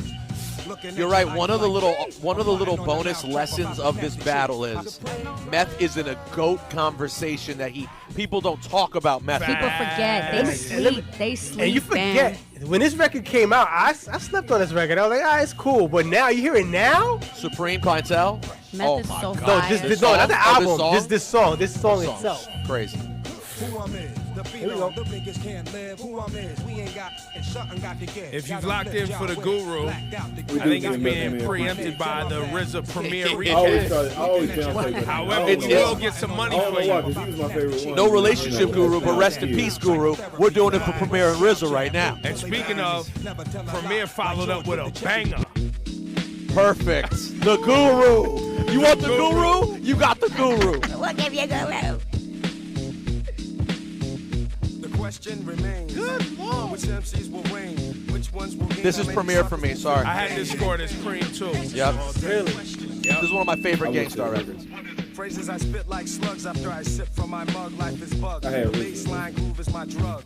Speaker 7: Looking
Speaker 4: You're
Speaker 7: at
Speaker 4: right.
Speaker 7: you
Speaker 4: One
Speaker 7: like
Speaker 4: of the little
Speaker 7: Blackface.
Speaker 4: bonus
Speaker 7: I'm riding on the
Speaker 4: lessons
Speaker 7: mountain,
Speaker 4: of this
Speaker 7: talking
Speaker 4: battle
Speaker 7: about
Speaker 4: is
Speaker 7: shit.
Speaker 4: meth is in a GOAT conversation that people don't talk about meth.
Speaker 5: People forget. They sleep. They sleep.
Speaker 8: And you forget, when this record came out, I slept on this record. I was like, it's cool. But now, you hear it now?
Speaker 4: Supreme Clientele.
Speaker 5: Meth
Speaker 4: Oh
Speaker 5: is
Speaker 4: my
Speaker 5: so
Speaker 4: God.
Speaker 8: No,
Speaker 5: fire.
Speaker 8: this not the album.
Speaker 4: song?
Speaker 8: This song itself.
Speaker 4: Crazy.
Speaker 7: Who I'm is, the
Speaker 8: we go.
Speaker 7: phenom, the biggest can't live. Who I'm is, we ain't got something got to get.
Speaker 3: If
Speaker 7: Got
Speaker 3: you've
Speaker 7: 'em
Speaker 3: locked
Speaker 7: flip
Speaker 3: in for the
Speaker 7: job
Speaker 3: Guru,
Speaker 7: wet. Blacked out the
Speaker 3: I
Speaker 7: crib,
Speaker 3: think it's
Speaker 7: dying
Speaker 3: being
Speaker 7: lip.
Speaker 3: preempted by the RZA Premier
Speaker 1: I always
Speaker 3: remix.
Speaker 1: downplay that.
Speaker 3: However,
Speaker 4: It's-
Speaker 3: we will get some money
Speaker 1: I don't
Speaker 3: for
Speaker 1: know why,
Speaker 3: you.
Speaker 1: because he was my favorite one.
Speaker 4: No relationship guru, but rest in peace, guru. We're doing it for Premier and RZA right now.
Speaker 3: And speaking of, Premier followed up with a banger.
Speaker 4: Perfect. The guru. You want the guru? You got the guru.
Speaker 5: We'll give you a guru.
Speaker 11: The question remains. Good Lord. Which MCs will reign? Which ones will gain?
Speaker 4: This is Premier for me. Sorry.
Speaker 3: I had this scored as Preem too.
Speaker 4: Yep.
Speaker 8: Really?
Speaker 4: This is one of my favorite Gangstar records.
Speaker 11: Phrases I spit like slugs after I sip from my mug. Life is bug.
Speaker 1: I had
Speaker 11: The
Speaker 1: Rich.
Speaker 11: baseline groove is my drug.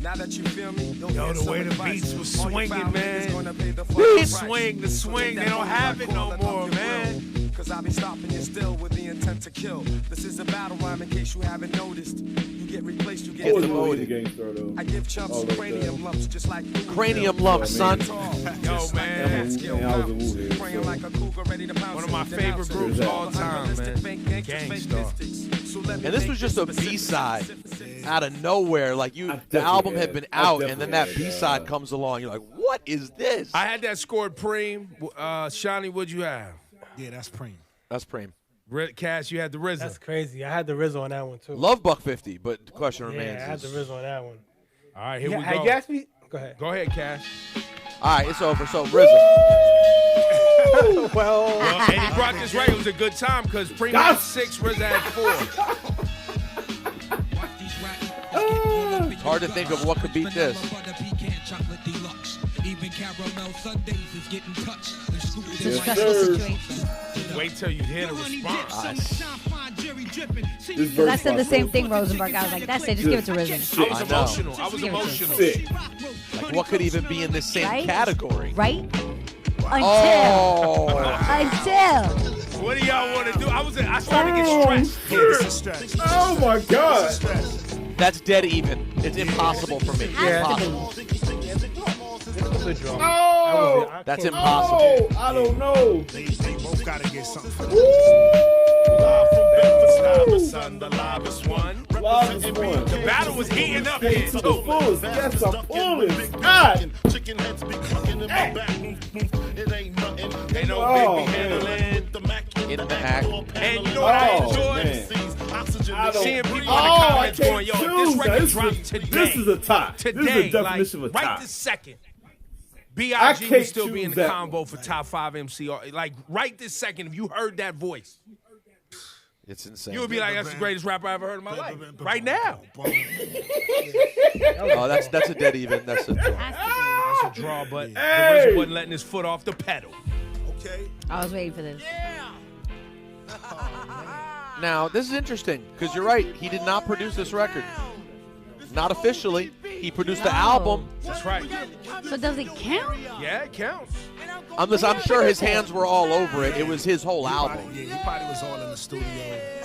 Speaker 11: Now that you feel me, you'll
Speaker 3: Yo,
Speaker 11: get
Speaker 3: the
Speaker 11: some
Speaker 3: way the
Speaker 11: advice.
Speaker 3: beats was
Speaker 11: All you
Speaker 3: swinging,
Speaker 11: foul
Speaker 3: man.
Speaker 11: niggas gonna pay the
Speaker 3: The
Speaker 11: fucking
Speaker 3: swing, the
Speaker 11: price.
Speaker 3: swing,
Speaker 11: So
Speaker 3: they don't
Speaker 11: that
Speaker 3: have it
Speaker 11: phone
Speaker 3: no
Speaker 11: call
Speaker 3: more,
Speaker 11: up your
Speaker 3: man.
Speaker 11: will. Cause I'll be stopping you still with the intent to kill. This is a battle rhyme in case you haven't noticed. You get replaced, you
Speaker 1: I
Speaker 11: get
Speaker 1: wasn't really
Speaker 11: demoted.
Speaker 1: into Gangstar, though.
Speaker 11: I give chumps
Speaker 1: Oh, like
Speaker 11: cranium lumps just like
Speaker 4: Cranium lump, son.
Speaker 3: Yo, man.
Speaker 1: And I was a Wu head,
Speaker 11: Praying
Speaker 1: so.
Speaker 11: like a cougar ready to pounce.
Speaker 3: One of my
Speaker 11: Then
Speaker 3: favorite
Speaker 11: ounce it.
Speaker 3: groups of all
Speaker 11: All
Speaker 3: time,
Speaker 11: unrealistic
Speaker 3: man.
Speaker 11: fake gangsters, fake
Speaker 3: Gangstar.
Speaker 11: mystics. So let me
Speaker 4: And this
Speaker 11: make
Speaker 4: was just a
Speaker 11: specific.
Speaker 4: B-side out of nowhere. Like the
Speaker 1: definitely
Speaker 4: album had
Speaker 1: had-
Speaker 4: been
Speaker 1: I
Speaker 4: out, and then that
Speaker 1: definitely had,
Speaker 4: B-side comes along. You're like, what is this?
Speaker 3: I had that scored Preem. Shani, what'd you have?
Speaker 9: Yeah, that's Preem.
Speaker 4: That's Preem.
Speaker 3: Cass, you had the RZA.
Speaker 8: That's crazy. I had the RZA on that one, too.
Speaker 4: Love Buck 50, but the question
Speaker 8: Yeah,
Speaker 4: remains.
Speaker 8: I had the
Speaker 4: is-
Speaker 8: RZA on that one.
Speaker 3: All right, here we
Speaker 8: Hey,
Speaker 3: go.
Speaker 8: you asked me? Go ahead.
Speaker 3: Go ahead, Cass.
Speaker 4: All right, it's over. So RZA.
Speaker 8: Well,
Speaker 3: And he brought this right. It was a good time because Preem had 6, RZA had 4.
Speaker 4: It's hard to think of what could beat this.
Speaker 5: It's a stressful situation.
Speaker 3: Wait till you hear the response.
Speaker 5: Because I said the same thing, Rosenberg. I was like, that's it. Just give it to RZA.
Speaker 3: I was emotional. I was emotional.
Speaker 4: Like, what could even be in the same category?
Speaker 5: Right?
Speaker 4: Oh.
Speaker 5: Until.
Speaker 3: What do y'all want to do? I started to get stressed.
Speaker 1: Oh my God.
Speaker 4: That's dead even. It's impossible for me. Impossible.
Speaker 1: Oh,
Speaker 4: that's impossible.
Speaker 1: I don't know.
Speaker 9: They both gotta get something.
Speaker 3: Live from Bedford, Stuyvesant, the livest one. The battle was heating up here,
Speaker 1: To the
Speaker 3: too.
Speaker 1: fullest. Yes, I'm pulling. God.
Speaker 10: Chicken heads be clucking in my back. It ain't nothing.
Speaker 3: They know
Speaker 1: Oh,
Speaker 3: big be
Speaker 1: man.
Speaker 3: handling.
Speaker 4: In the act.
Speaker 3: And you know what I enjoy?
Speaker 1: I don't-
Speaker 3: Seeing people in the
Speaker 1: I
Speaker 3: comments
Speaker 1: can't
Speaker 3: going, yo,
Speaker 1: choose.
Speaker 3: this record
Speaker 1: This
Speaker 3: dropped
Speaker 1: is-
Speaker 3: today.
Speaker 1: This is a tie. This is
Speaker 3: Today,
Speaker 1: the definition
Speaker 3: like,
Speaker 1: of a tie.
Speaker 3: right this second.
Speaker 1: I
Speaker 3: B.I.G.
Speaker 1: can't
Speaker 3: would still be in
Speaker 1: choose
Speaker 3: the
Speaker 1: that
Speaker 3: combo for top 5 MC. Like, right this second, if you heard that voice,
Speaker 4: It's insane.
Speaker 3: you would be like, that's the greatest rapper I ever heard in my life. Right now.
Speaker 4: Oh, that's a dead even. That's a draw.
Speaker 3: That's a draw, but the
Speaker 1: Hey.
Speaker 3: RZA wasn't letting his foot off the pedal.
Speaker 9: Okay.
Speaker 5: I was waiting for this.
Speaker 4: Now, this is interesting because you're right. He did not produce this record. Not officially. He produced the album.
Speaker 3: That's right.
Speaker 5: So does it count?
Speaker 3: Yeah, it counts.
Speaker 4: I'm sure his hands were all over it. It was his whole album.
Speaker 9: Yeah, he probably was all in the studio.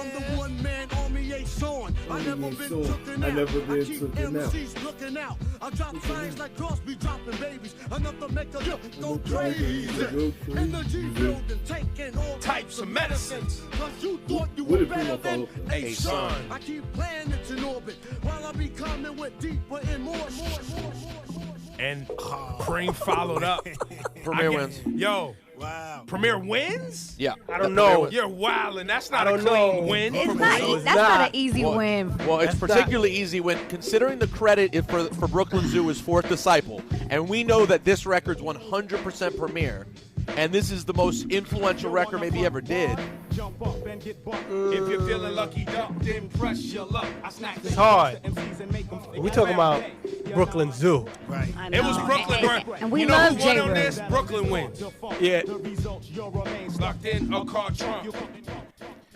Speaker 10: I'm the one man army ain't sworn. I never been taken out.
Speaker 1: I never been
Speaker 10: I keep
Speaker 1: taken out.
Speaker 10: MCs looking out. I drop flames like Crosby dropping babies. Enough to make a look go crazy. In the G building, taking all
Speaker 3: Types of medicines.
Speaker 10: Cause you thought you
Speaker 1: What
Speaker 10: were
Speaker 1: did Primo
Speaker 10: better than
Speaker 1: follow?
Speaker 10: a son. I keep planets in orbit while I be coming with deeper and more.
Speaker 3: And Preem followed up.
Speaker 4: Premier wins.
Speaker 3: Yo.
Speaker 9: Wow.
Speaker 3: Premier wins?
Speaker 4: Yeah.
Speaker 8: I don't know.
Speaker 3: You're wildin'. That's not
Speaker 8: I
Speaker 3: a
Speaker 8: don't
Speaker 3: clean
Speaker 8: know.
Speaker 3: win.
Speaker 5: It's
Speaker 3: for
Speaker 5: not.
Speaker 3: Premier.
Speaker 5: That's not an easy
Speaker 4: Well,
Speaker 5: win.
Speaker 4: Well, it's
Speaker 8: That's
Speaker 4: particularly easy when considering the credit for Brooklyn Zoo is Fourth Disciple, and we know that this record's 100% Premier, and this is the most influential record maybe he ever did.
Speaker 3: If you're feeling lucky, duck, then press your luck.
Speaker 8: It's hard. We talking about Brooklyn Zoo.
Speaker 9: Right.
Speaker 5: I
Speaker 3: It was
Speaker 5: know.
Speaker 3: Brooklyn.
Speaker 5: And we
Speaker 3: you know
Speaker 5: love
Speaker 3: who won
Speaker 5: J.
Speaker 3: on
Speaker 5: Rue.
Speaker 3: this? Brooklyn wins.
Speaker 8: Yeah.
Speaker 3: Locked in a car trunk.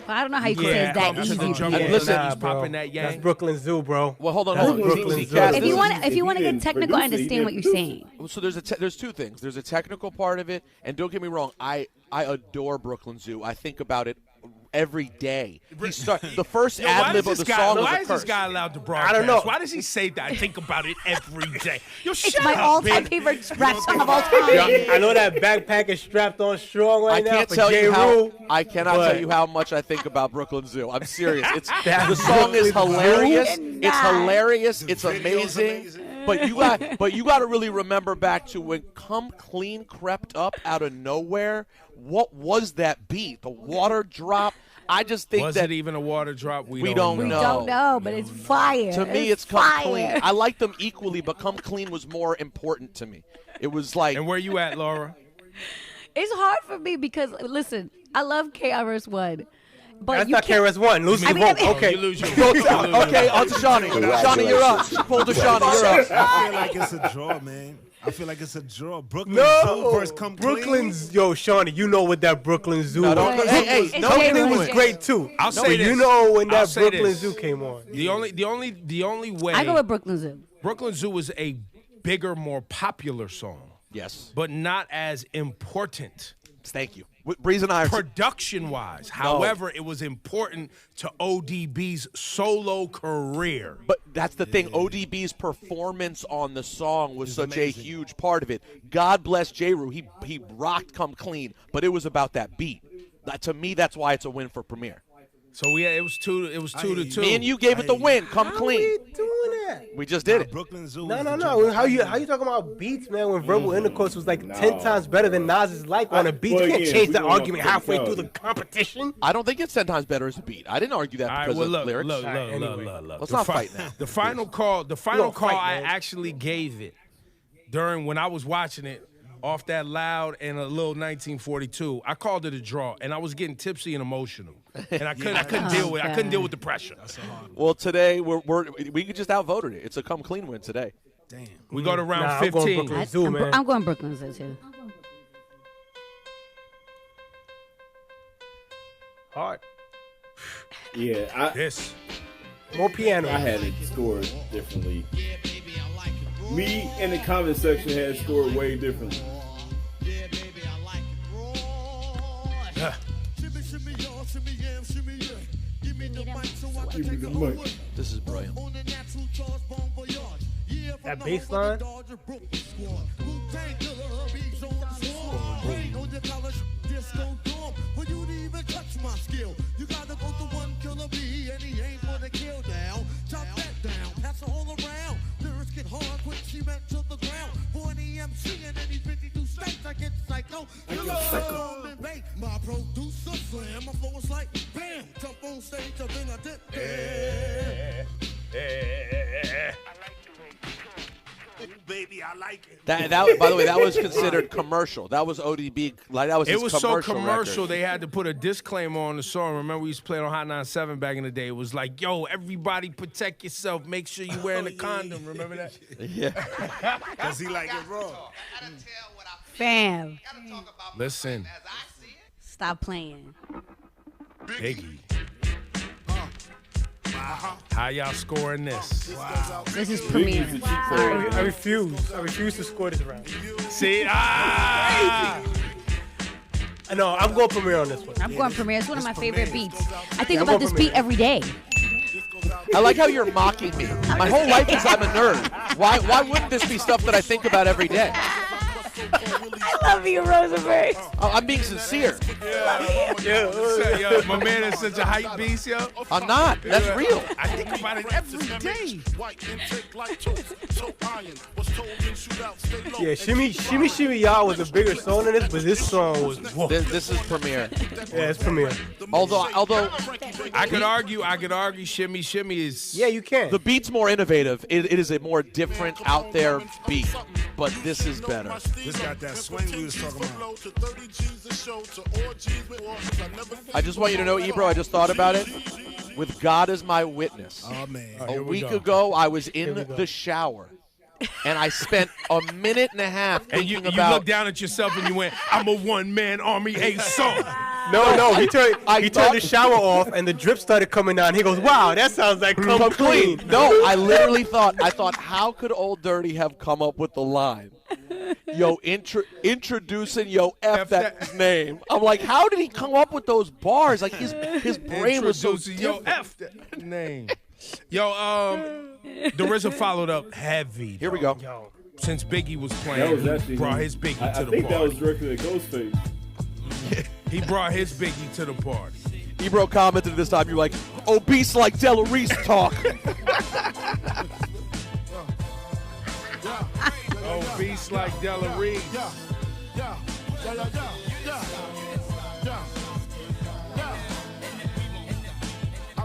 Speaker 5: I don't know how you can say
Speaker 8: Yeah,
Speaker 5: it's that
Speaker 3: that's
Speaker 5: easy.
Speaker 3: the drum.
Speaker 4: And listen,
Speaker 3: he's
Speaker 8: bro.
Speaker 3: popping that yang.
Speaker 8: That's Brooklyn Zoo, bro.
Speaker 4: Well, hold on.
Speaker 8: That's
Speaker 4: Hold on.
Speaker 8: Brooklyn
Speaker 4: See,
Speaker 8: Zoo.
Speaker 4: Cass,
Speaker 5: If
Speaker 4: this
Speaker 5: you
Speaker 4: is-
Speaker 5: want, if you want to
Speaker 1: didn't
Speaker 5: get technical, I
Speaker 1: produce it, he
Speaker 5: understand what
Speaker 1: didn't
Speaker 5: you're
Speaker 1: produce
Speaker 5: saying.
Speaker 4: So there's two things. There's a technical part of it, and don't get me wrong, I adore Brooklyn Zoo. I think about it every day. The first
Speaker 3: Yo, why
Speaker 4: ad lib
Speaker 3: does
Speaker 4: of
Speaker 3: this
Speaker 4: the
Speaker 3: guy?
Speaker 4: song
Speaker 3: Why
Speaker 4: was a
Speaker 3: is this
Speaker 4: curse.
Speaker 3: guy allowed to broadcast?
Speaker 8: I don't know.
Speaker 3: Why does he say that? I think about it every day. Yo,
Speaker 5: It's
Speaker 3: shut
Speaker 5: my
Speaker 3: up,
Speaker 5: all-time
Speaker 3: bitch.
Speaker 5: favorite rap song of all time.
Speaker 8: Yeah, I know that backpack is strapped on strong
Speaker 4: I
Speaker 8: right now
Speaker 4: can't
Speaker 8: for
Speaker 4: tell
Speaker 8: J.
Speaker 4: you how
Speaker 8: Rue.
Speaker 4: I cannot
Speaker 8: but-
Speaker 4: tell you how much I think about Brooklyn Zoo. I'm serious. It's
Speaker 8: That
Speaker 4: the song is
Speaker 8: Brooklyn Zoo?
Speaker 4: hilarious. It's
Speaker 5: Nah.
Speaker 4: hilarious. It's
Speaker 9: video's
Speaker 4: amazing. But you got to really remember back to when Come Clean crept up out of nowhere. What was that beat? The water drop. I just think
Speaker 3: Was
Speaker 4: that
Speaker 3: it even a water drop?
Speaker 4: We don't
Speaker 5: We
Speaker 4: know.
Speaker 5: don't know, but it's fire.
Speaker 4: to me it's Come
Speaker 5: fire.
Speaker 4: Clean. I like them equally, but Come Clean was more important to me. It was like
Speaker 3: And where you at, Laura?
Speaker 5: It's hard for me because listen, I love KRS-One, but
Speaker 8: That's
Speaker 5: you
Speaker 8: not
Speaker 5: can't.
Speaker 8: KRS-One. Lose
Speaker 5: I
Speaker 8: your
Speaker 5: mean, I
Speaker 8: vote.
Speaker 5: mean-
Speaker 8: Okay.
Speaker 3: You lose your
Speaker 4: okay, on to Shawnee. Shawnee, you're up. Pull to Shawnee, you're up.
Speaker 9: I feel like it's a draw, man. I feel like it's a draw. Brooklyn Zoo
Speaker 8: No,
Speaker 9: versus Come Clean.
Speaker 8: Brooklyn's yo, Shawnee, you know what that Brooklyn Zoo
Speaker 4: No,
Speaker 8: is.
Speaker 4: don't- hey,
Speaker 5: It's
Speaker 4: no,
Speaker 5: J.
Speaker 8: Brooklyn
Speaker 5: Rue.
Speaker 8: was great too.
Speaker 3: I'll
Speaker 8: No,
Speaker 3: say
Speaker 8: but
Speaker 3: this.
Speaker 8: you know when
Speaker 3: I'll
Speaker 8: that
Speaker 3: say
Speaker 8: Brooklyn
Speaker 3: this.
Speaker 8: Zoo came on.
Speaker 3: The only way
Speaker 5: I go with Brooklyn Zoo.
Speaker 3: Brooklyn Zoo was a bigger, more popular song,
Speaker 4: Yes.
Speaker 3: but not as important
Speaker 4: Thank you. Breeze and I are
Speaker 3: production-wise. However, it was important to ODB's solo career.
Speaker 4: But that's the thing. ODB's performance on the song was such a huge part of it. God bless J. Rue. He rocked Come Clean, but it was about that beat. To me, that's why it's a win for Premier.
Speaker 3: So it was two to two.
Speaker 4: Me and you gave it the win. Come Clean.
Speaker 8: We doing that?
Speaker 4: We just did it.
Speaker 9: Brooklyn Zoo.
Speaker 8: No,
Speaker 9: is
Speaker 8: no,
Speaker 9: the
Speaker 8: no.
Speaker 9: draw.
Speaker 8: How you talking about beats, man? When verbal intercourse was like 10 times better than Nas's like on a beat,
Speaker 1: well,
Speaker 8: you can't
Speaker 1: again,
Speaker 8: change
Speaker 1: we
Speaker 8: that
Speaker 1: going off
Speaker 8: argument
Speaker 1: the
Speaker 8: halfway through
Speaker 1: technicality.
Speaker 8: the competition.
Speaker 4: I don't think it's 10 times better as a beat. I didn't argue that
Speaker 3: All right,
Speaker 4: because
Speaker 3: well,
Speaker 4: of
Speaker 3: look,
Speaker 4: lyrics.
Speaker 3: look.
Speaker 4: Let's
Speaker 3: The
Speaker 4: not fight now.
Speaker 3: The final call,
Speaker 8: don't
Speaker 3: I
Speaker 8: fight, man.
Speaker 3: actually gave it during when I was watching it off that loud and a little 1942. I called it a draw, and I was getting tipsy and emotional, and I couldn't deal with the pressure.
Speaker 4: Well, today we just outvoted it. It's a Come Clean win today.
Speaker 9: Damn.
Speaker 3: We go to round
Speaker 8: Nah, I'm going
Speaker 3: 15.
Speaker 8: Brooklyn Zoo, man.
Speaker 5: I'm going Brooklyn Zoo too.
Speaker 8: Hard.
Speaker 1: Yeah,
Speaker 8: more piano.
Speaker 1: I had it scored differently. Me in the comment section had scored way differently. Give me the mic.
Speaker 4: This is brilliant.
Speaker 8: That bass line.
Speaker 10: You gotta go to one killer bee, and he ain't gonna kill down. Chop that down, pass it all around. Lyrics get hard, quick cement to the ground. For an EMC in any 52 states, I get psycho. My producer slam, my flow is like bam. Jump on stage, and then I did.
Speaker 9: Baby, I like it.
Speaker 4: That by the way, that was considered commercial. That was ODB. Like that was his
Speaker 3: It was so
Speaker 4: commercial
Speaker 3: commercial,
Speaker 4: record.
Speaker 3: they had to put a disclaimer on the song. Remember, we used to play it on Hot 97 back in the day. It was like, yo, everybody protect yourself. Make sure you're wearing a condom. Remember that?
Speaker 4: Yeah.
Speaker 9: Because he like it raw.
Speaker 5: Fam.
Speaker 3: Listen.
Speaker 5: Stop playing.
Speaker 3: Biggie. How y'all scoring this?
Speaker 5: This is premiere.
Speaker 8: I refuse. I refuse to score this round.
Speaker 3: See?
Speaker 8: I know. I'm going premiere on this one.
Speaker 5: I'm going premiere. It's one of my favorite beats. I think
Speaker 8: I'm
Speaker 5: about
Speaker 8: going
Speaker 5: this
Speaker 8: premiere.
Speaker 5: beat every day.
Speaker 4: I like how you're mocking me. My whole life is I'm a nerd. Why wouldn't this be stuff that I think about every day?
Speaker 5: I love you, Rosenberg.
Speaker 4: I'm being sincere.
Speaker 3: Yo, my man is such a hype beast, yo.
Speaker 4: I'm not. That's real.
Speaker 3: I think about it every day.
Speaker 8: Yeah, Shimmy Y'all was a bigger song than this, but this song was. Whoa.
Speaker 4: This is premiere.
Speaker 8: Yeah, it's premiere.
Speaker 4: Although
Speaker 3: I could argue Shimmy is.
Speaker 8: Yeah, you can.
Speaker 4: The beat's more innovative. It is a more different, out there beat, but this is better.
Speaker 9: This got that swing we was talking about.
Speaker 4: I just want you to know, Ebro, I just thought about it. With God as my witness.
Speaker 9: Oh, man.
Speaker 4: A week ago, I was in the shower. And I spent a minute and a half thinking
Speaker 3: and you
Speaker 4: about.
Speaker 3: looked down at yourself and you went, I'm a one-man army, a song.
Speaker 8: No, he turned the shower off and the drip started coming down. He goes, wow, that sounds like come clean.
Speaker 4: No, I literally thought, how could Old Dirty have come up with the line? Yo, introducing yo F that name. I'm like, how did he come up with those bars? Like his brain was so
Speaker 3: Introducing yo F that name. Yo, the RZA followed up heavy.
Speaker 4: Here we go.
Speaker 3: Yo, since Biggie was playing,
Speaker 1: That was actually
Speaker 3: he brought his Biggie to the party.
Speaker 1: I think that was directed at Ghostface.
Speaker 3: He brought his Biggie to the party.
Speaker 4: Ebro commented this time, you're like, obese like Della Reese talk.
Speaker 3: Obese like Della Reese.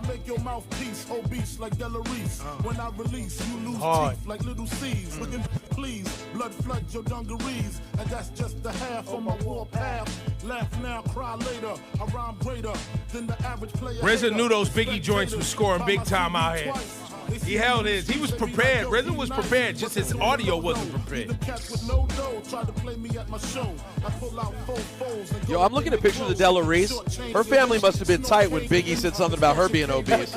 Speaker 10: Make your mouthpiece obese like Della Reese. When I release, you lose
Speaker 8: Hard.
Speaker 10: teeth like little C's. Looking, please, blood flood your dungarees. And that's just the half of my war path. Laugh now, cry later. I rhyme greater than the average player.
Speaker 3: RZA knew those Biggie joints was scoring big time out here. He held his. He was prepared. RZA was prepared. Just his audio wasn't prepared.
Speaker 4: Yo, I'm looking at pictures of Della Reese. Her family must have been tight when Biggie said something about her being obese.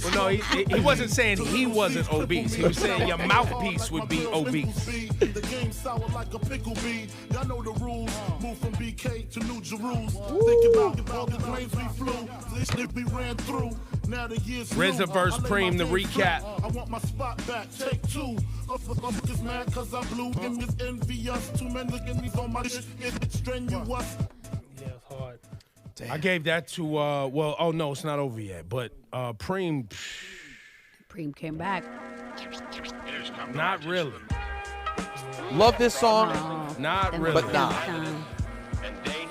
Speaker 3: Well, no, he wasn't saying he wasn't obese. He was saying your mouthpiece would be obese.
Speaker 10: The game sour like a pickle bee. Y'all know the rules. Move from BK to New Jerusalem. Think about all the planes we flew. This shit we ran through. Now the years
Speaker 3: RZA verse Preem, the recap.
Speaker 10: I want my spot back. Take two. I'm just mad cause I blew. And it's envious. Too many niggas on my shit. It's strenuous.
Speaker 8: Yeah, it's hard.
Speaker 3: Damn. I gave that to oh no, it's not over yet. But Preem
Speaker 5: came back.
Speaker 3: Not really.
Speaker 4: Love this song.
Speaker 3: Not really.
Speaker 4: But nah.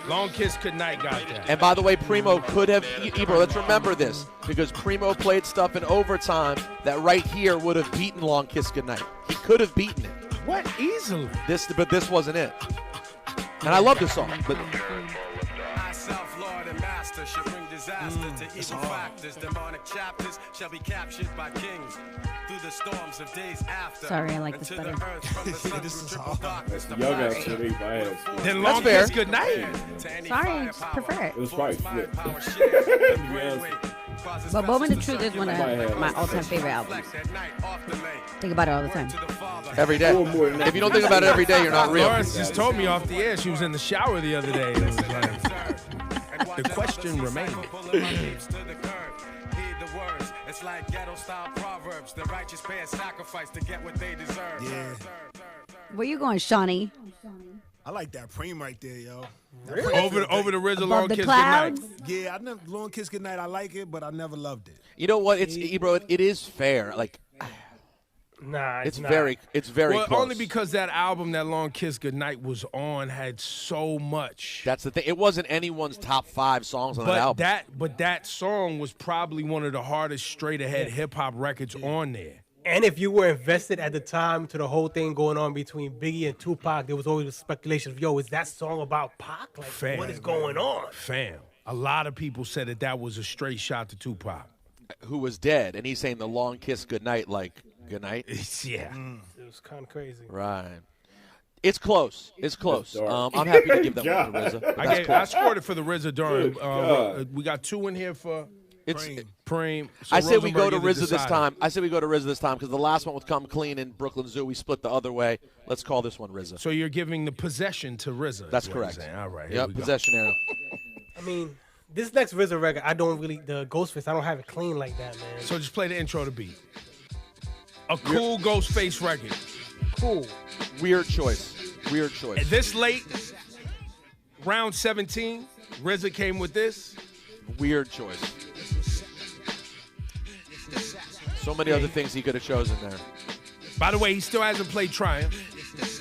Speaker 3: Long Kiss Goodnight got that.
Speaker 4: And by the way, Primo could have, Ebro, let's remember this, because Primo played stuff in overtime that right here would have beaten Long Kiss Goodnight. He could have beaten it.
Speaker 3: What? Easily.
Speaker 4: But this wasn't it. And I love this song. But
Speaker 11: Self-Lord and master should bring disaster to evil factors. Demonic chapters shall be captured by kings through the storms of days after.
Speaker 5: Sorry, I like this better.
Speaker 11: Y'all
Speaker 1: got to be biased.
Speaker 3: Then Long Kiss Goodnight.
Speaker 5: Sorry, prefer it.
Speaker 1: It was probably Flip.
Speaker 5: But Moment of Truth is one of my all-time favorite albums. Think about it all the time.
Speaker 4: Every day. If you don't think about it every day, you're not real.
Speaker 3: Lawrence just told me off the air she was in the shower the other day. It was like, the question remained.
Speaker 11: It's like ghetto-style proverbs. The righteous pay a sacrifice to get what they deserve.
Speaker 9: Yeah.
Speaker 5: Where you going, Shawnee?
Speaker 9: I like that Preem right there, yo.
Speaker 3: Really? Over the RZA Long Kiss
Speaker 5: clouds?
Speaker 3: Goodnight.
Speaker 9: Yeah, I never Long Kiss Goodnight. I like it, but I never loved it.
Speaker 4: You know what? It's Ebro. It is fair. Like,
Speaker 8: nah,
Speaker 4: it's
Speaker 8: not.
Speaker 4: very
Speaker 3: Well,
Speaker 4: close.
Speaker 3: only because that album, that Long Kiss Goodnight, was on, had so much.
Speaker 4: That's the thing. It wasn't anyone's top 5 songs on that album.
Speaker 3: But that song was probably one of the hardest straight ahead hip hop records on there.
Speaker 8: And if you were invested at the time to the whole thing going on between Biggie and Tupac, there was always speculation of, yo, is that song about Pac? Like,
Speaker 3: Fam,
Speaker 8: what is going on?
Speaker 3: Fam, a lot of people said that was a straight shot to Tupac.
Speaker 4: Who was dead, and he's saying the Long Kiss Goodnight, like, goodnight?
Speaker 3: Yeah.
Speaker 8: It was kind of crazy.
Speaker 4: Right. It's close. It's close. I'm happy to give that one to RZA. but that's
Speaker 3: I
Speaker 4: close.
Speaker 3: scored it for the RZA Durham. We got 2 in here for Preem. So
Speaker 4: I say we go
Speaker 3: Rosenberg
Speaker 4: to
Speaker 3: is
Speaker 4: RZA this
Speaker 3: decided.
Speaker 4: time. I say we go to RZA this time because the last one with Come Clean in Brooklyn Zoo, we split the other way. Let's call this one RZA.
Speaker 3: So you're giving the possession to RZA.
Speaker 4: That's
Speaker 3: is what
Speaker 4: correct.
Speaker 3: you're saying. All right. Here
Speaker 4: Yep,
Speaker 3: we go.
Speaker 4: possession arrow.
Speaker 8: I mean, this next RZA record, I don't really, the Ghostface, I don't have it clean like that, man.
Speaker 3: So just play the intro to beat. A cool Ghostface record.
Speaker 8: Cool.
Speaker 4: Weird choice. Weird choice.
Speaker 3: This late, round 17, RZA came with this.
Speaker 4: Weird choice. So many other things he could have chosen there.
Speaker 3: By the way, he still hasn't played Triumph.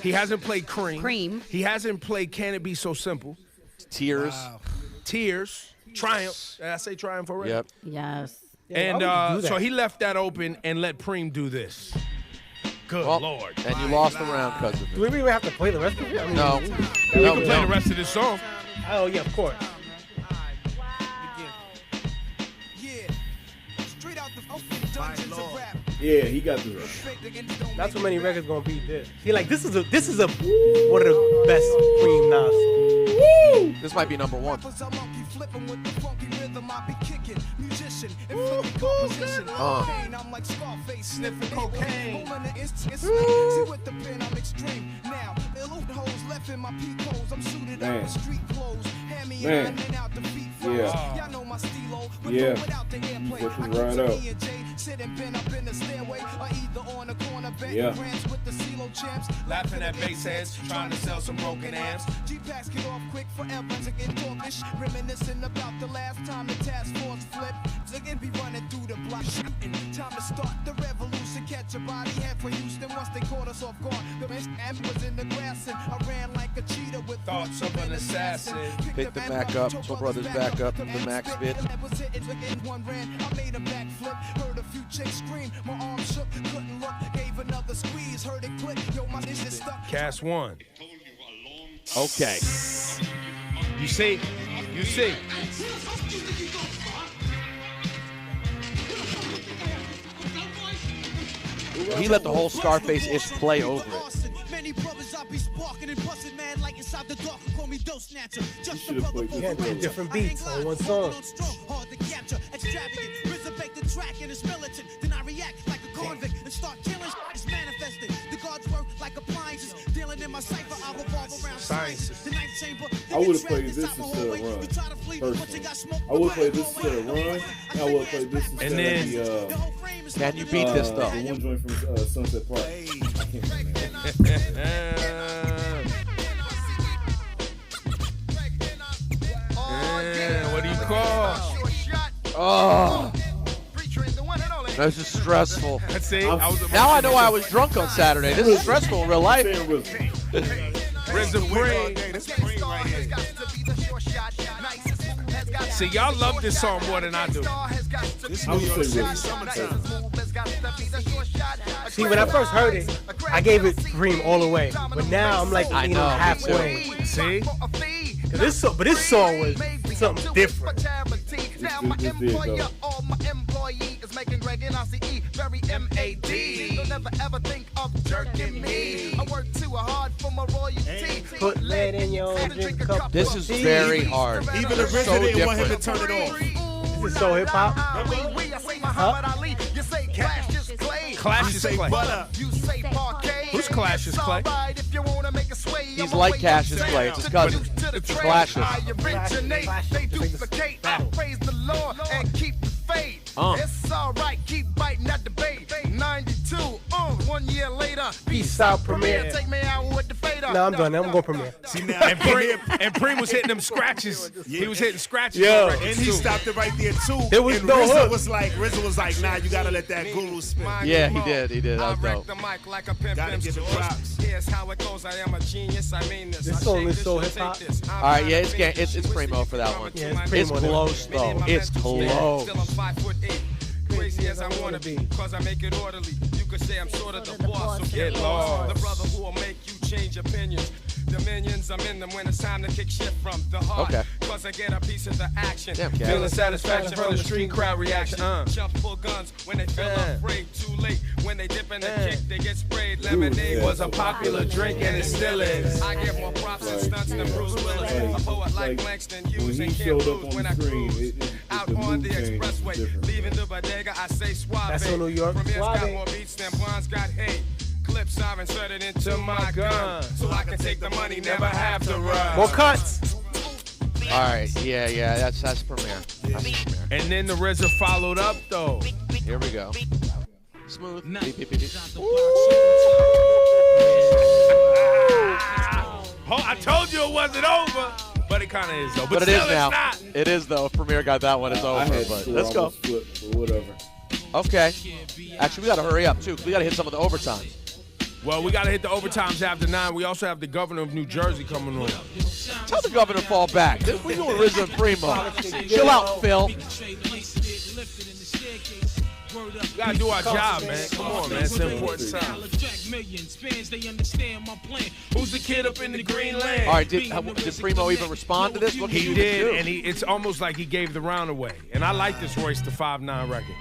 Speaker 3: He hasn't played Cream.
Speaker 5: Cream.
Speaker 3: He hasn't played Can It Be So Simple.
Speaker 4: Tears.
Speaker 3: Tears. Triumph. Did I say Triumph already?
Speaker 4: Yep.
Speaker 5: Yes.
Speaker 3: And
Speaker 8: why would you do
Speaker 3: so
Speaker 8: that?
Speaker 3: he left that open and let Preem do this. Good
Speaker 4: Well,
Speaker 3: Lord.
Speaker 4: And you lost the round because of
Speaker 8: Do we
Speaker 4: it.
Speaker 8: even have to play the rest of it? I mean,
Speaker 4: No.
Speaker 3: We
Speaker 4: No,
Speaker 3: can
Speaker 4: we
Speaker 3: play the
Speaker 4: don't.
Speaker 3: rest of this song.
Speaker 8: Oh, yeah, of course.
Speaker 1: Yeah, he got the
Speaker 8: Not too many records gonna beat this. See, like this is a one of the best Cream Nas songs.
Speaker 4: This might be number 1.
Speaker 6: I'm like Scarface sniffing cocaine. See with the pen, I'm extreme. Now, holes left in my peak holes. I'm suited up with street clothes. Hand me in and out the feet flows. Y'all know my stilo. Without the airplay. I keep E and J sitting bent up in the stairway. Or either on the corner betting grants with the CeeLo champs.
Speaker 3: Laughing at bass heads, trying to sell some broken amps.
Speaker 6: G-Packs get off quick forever to get talkish. Reminiscing about the last time the task force flipped. Again be running through the block shooting. Time to start the revolution. Catch a body head for Houston once they caught us off guard. The amp was in the grass and I ran like a cheetah with
Speaker 3: Thoughts of an assassin.
Speaker 4: Pick the Mac up. Toll Brothers back up. The Mac spit.
Speaker 6: I made a backflip. Heard a few chicks scream. My arm shook. Couldn't look. Gave another squeeze. Heard it click. Yo, my dish is stuck.
Speaker 3: Cast 1.
Speaker 4: Okay.
Speaker 3: You see? You see?
Speaker 4: He let the whole Scarface-ish play over it.
Speaker 10: Many brothers I be sparking and busting, man, like inside the dark. Call me Doe Snatcher. Just a
Speaker 1: should've
Speaker 10: brother
Speaker 1: played
Speaker 8: Yeah, two different beats on one song.
Speaker 10: hard to capture, extravagant. Resurrect the track and it's militant. Then I react like a convict and start killing. It's manifested. The guards work like appliances. Dealing in my cipher, I revolve around science. The ninth chamber.
Speaker 1: I would have played this instead of Run. Personally. I would have played this instead of Run. I would have played this instead
Speaker 3: then-
Speaker 1: of the
Speaker 4: Can you beat this, though?
Speaker 1: the one joint from Sunset Park. I can't remember.
Speaker 3: What do you call?
Speaker 4: Oh. This is stressful.
Speaker 3: See,
Speaker 4: Now I know why I was drunk on Saturday. This is stressful in real life.
Speaker 3: RZA Preem. See, y'all love this song more than I do.
Speaker 9: This
Speaker 1: I would
Speaker 9: New York
Speaker 1: say
Speaker 9: City
Speaker 1: RZA.
Speaker 9: summertime.
Speaker 8: See, when I first heard it, I gave it Cream all the way. But now I'm like
Speaker 4: I
Speaker 8: leaning
Speaker 4: know, me
Speaker 8: halfway.
Speaker 3: See?
Speaker 8: This song was something different.
Speaker 1: This did, though.
Speaker 6: very M-A-D. Don't never ever think of jerking me. I work too hard for my royalty.
Speaker 8: Put lead in your own drink cup.
Speaker 4: This is very hard.
Speaker 9: Even the RZA
Speaker 4: So
Speaker 9: didn't want him to
Speaker 4: different.
Speaker 9: turn it off.
Speaker 8: This is so hip hop.
Speaker 3: Clash is Clay. Who's Clash is Clay?
Speaker 4: He's like Cassius Clay. It's his cousin. Clashes.
Speaker 6: They duplicate. Praise the Lord and keep the faith. It's alright, keep biting at the bait. 92, 1 year later.
Speaker 8: Peace out, Premier.
Speaker 6: Take me out with the fader.
Speaker 8: No, I'm done. I'm going Premier.
Speaker 9: See now,
Speaker 3: And Preem was hitting them scratches. He was hitting scratches.
Speaker 8: Yeah.
Speaker 3: on records,
Speaker 9: and he
Speaker 3: too.
Speaker 9: stopped it right there too.
Speaker 8: There was
Speaker 9: and
Speaker 8: no
Speaker 9: RZA
Speaker 8: hook.
Speaker 9: was like, nah, you gotta let that guru spin.
Speaker 4: Yeah, he did. That was dope.
Speaker 11: The mic like a pimp
Speaker 9: Gotta give it props.
Speaker 11: Here's how it goes. I am a genius. I mean this.
Speaker 8: This
Speaker 11: I
Speaker 8: song
Speaker 11: shake
Speaker 8: is
Speaker 11: this,
Speaker 8: so
Speaker 11: you
Speaker 8: hip-hop.
Speaker 11: take this.
Speaker 4: All right, yeah, it's Primo for that one.
Speaker 8: Yeah, it's
Speaker 4: It's
Speaker 8: Primo.
Speaker 4: close though. It's close.
Speaker 11: Still I'm 5'8". Crazy as I wanna be, cause I make it orderly. You could say I'm sort of the boss, so get lost. The brother who will make you change opinions. Dominions, I'm in them when it's time to kick shit from the heart.
Speaker 4: Okay.
Speaker 11: Cause I get a piece of the action.
Speaker 4: Damn, Cat.
Speaker 3: Feeling satisfaction from the street crowd reaction.
Speaker 11: Jump full guns when they feel afraid. Too late when they dip in the kick, they get sprayed. Lemonade
Speaker 3: Was a popular drink and it still is.
Speaker 11: I get more props and stunts than Bruce Willis. A poet like Langston
Speaker 1: When
Speaker 11: Hughes
Speaker 1: he
Speaker 11: and
Speaker 1: showed
Speaker 11: can't
Speaker 1: up
Speaker 11: lose
Speaker 1: on
Speaker 11: when
Speaker 1: the
Speaker 11: I
Speaker 1: screen,
Speaker 11: cruise. Out on the expressway, leaving the bodega, I say suave.
Speaker 8: That's on New York.
Speaker 11: Premier's got
Speaker 8: Suave.
Speaker 11: more beats than Bonds got hate. Clips I've inserted into my gun, so I can take the money, never have to run.
Speaker 8: More cuts.
Speaker 4: All right, yeah, that's Premier. That's Premier.
Speaker 3: And then the RZA followed up, though.
Speaker 4: Here we go. Smooth. Beep, beep, beep, beep.
Speaker 3: Oh, I told you it wasn't over, but it kind of is, though.
Speaker 4: But it is
Speaker 3: still,
Speaker 4: now.
Speaker 3: it's not.
Speaker 4: It is though. If Premier got that one, it's
Speaker 1: I
Speaker 4: over.
Speaker 1: had
Speaker 4: But
Speaker 1: to
Speaker 4: let's go.
Speaker 1: almost flip, but whatever.
Speaker 4: Okay. Actually, we got to hurry up too. 'Cause we got to hit some of the overtime.
Speaker 3: Well, we got to hit the overtimes after 9. We also have the governor of New Jersey coming on.
Speaker 4: Tell the governor to fall back. We doing RZA and Primo. Chill out, Phil.
Speaker 3: We got to do our job, man. Come on, man. It's an important time. Who's the kid up in the green land?
Speaker 4: All right. Did Primo even respond to this? What can
Speaker 3: He
Speaker 4: you
Speaker 3: did,
Speaker 4: do?
Speaker 3: and it's almost like he gave the round away. And I like this Royce the 5'9" record.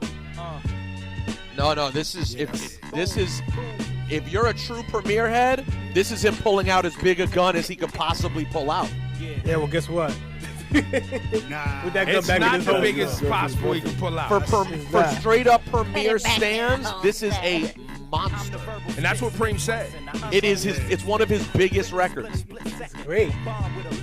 Speaker 4: No. This is if you're a true Premier head, this is him pulling out as big a gun as he could possibly pull out.
Speaker 8: Yeah, well, guess what? With that gun
Speaker 3: It's
Speaker 8: back in
Speaker 3: not
Speaker 8: his
Speaker 3: the
Speaker 8: home.
Speaker 3: biggest possible he can pull out.
Speaker 4: For straight up Premier stands, this is a monster.
Speaker 3: And that's what Preem said.
Speaker 4: It is it's one of his biggest records.
Speaker 8: Great.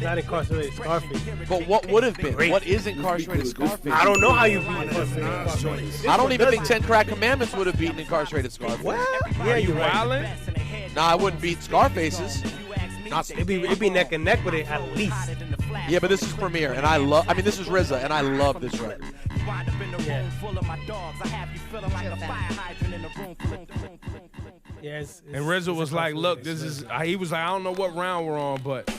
Speaker 8: Not incarcerated Scarface.
Speaker 4: But what would have been? What is incarcerated Scarface?
Speaker 8: I don't know how you beat incarcerated Scarface.
Speaker 4: I don't even think 10 Crack Commandments would have beaten incarcerated Scarface.
Speaker 8: What? Yeah, you
Speaker 3: wildin'?
Speaker 4: Nah, I wouldn't beat Scarface's.
Speaker 8: It'd be neck and neck with it at least.
Speaker 4: Yeah, but this is Premier, and this is RZA, and I love this record.
Speaker 8: Yes.
Speaker 3: And RZA was like, look, he was like, I don't know what round we're on, but.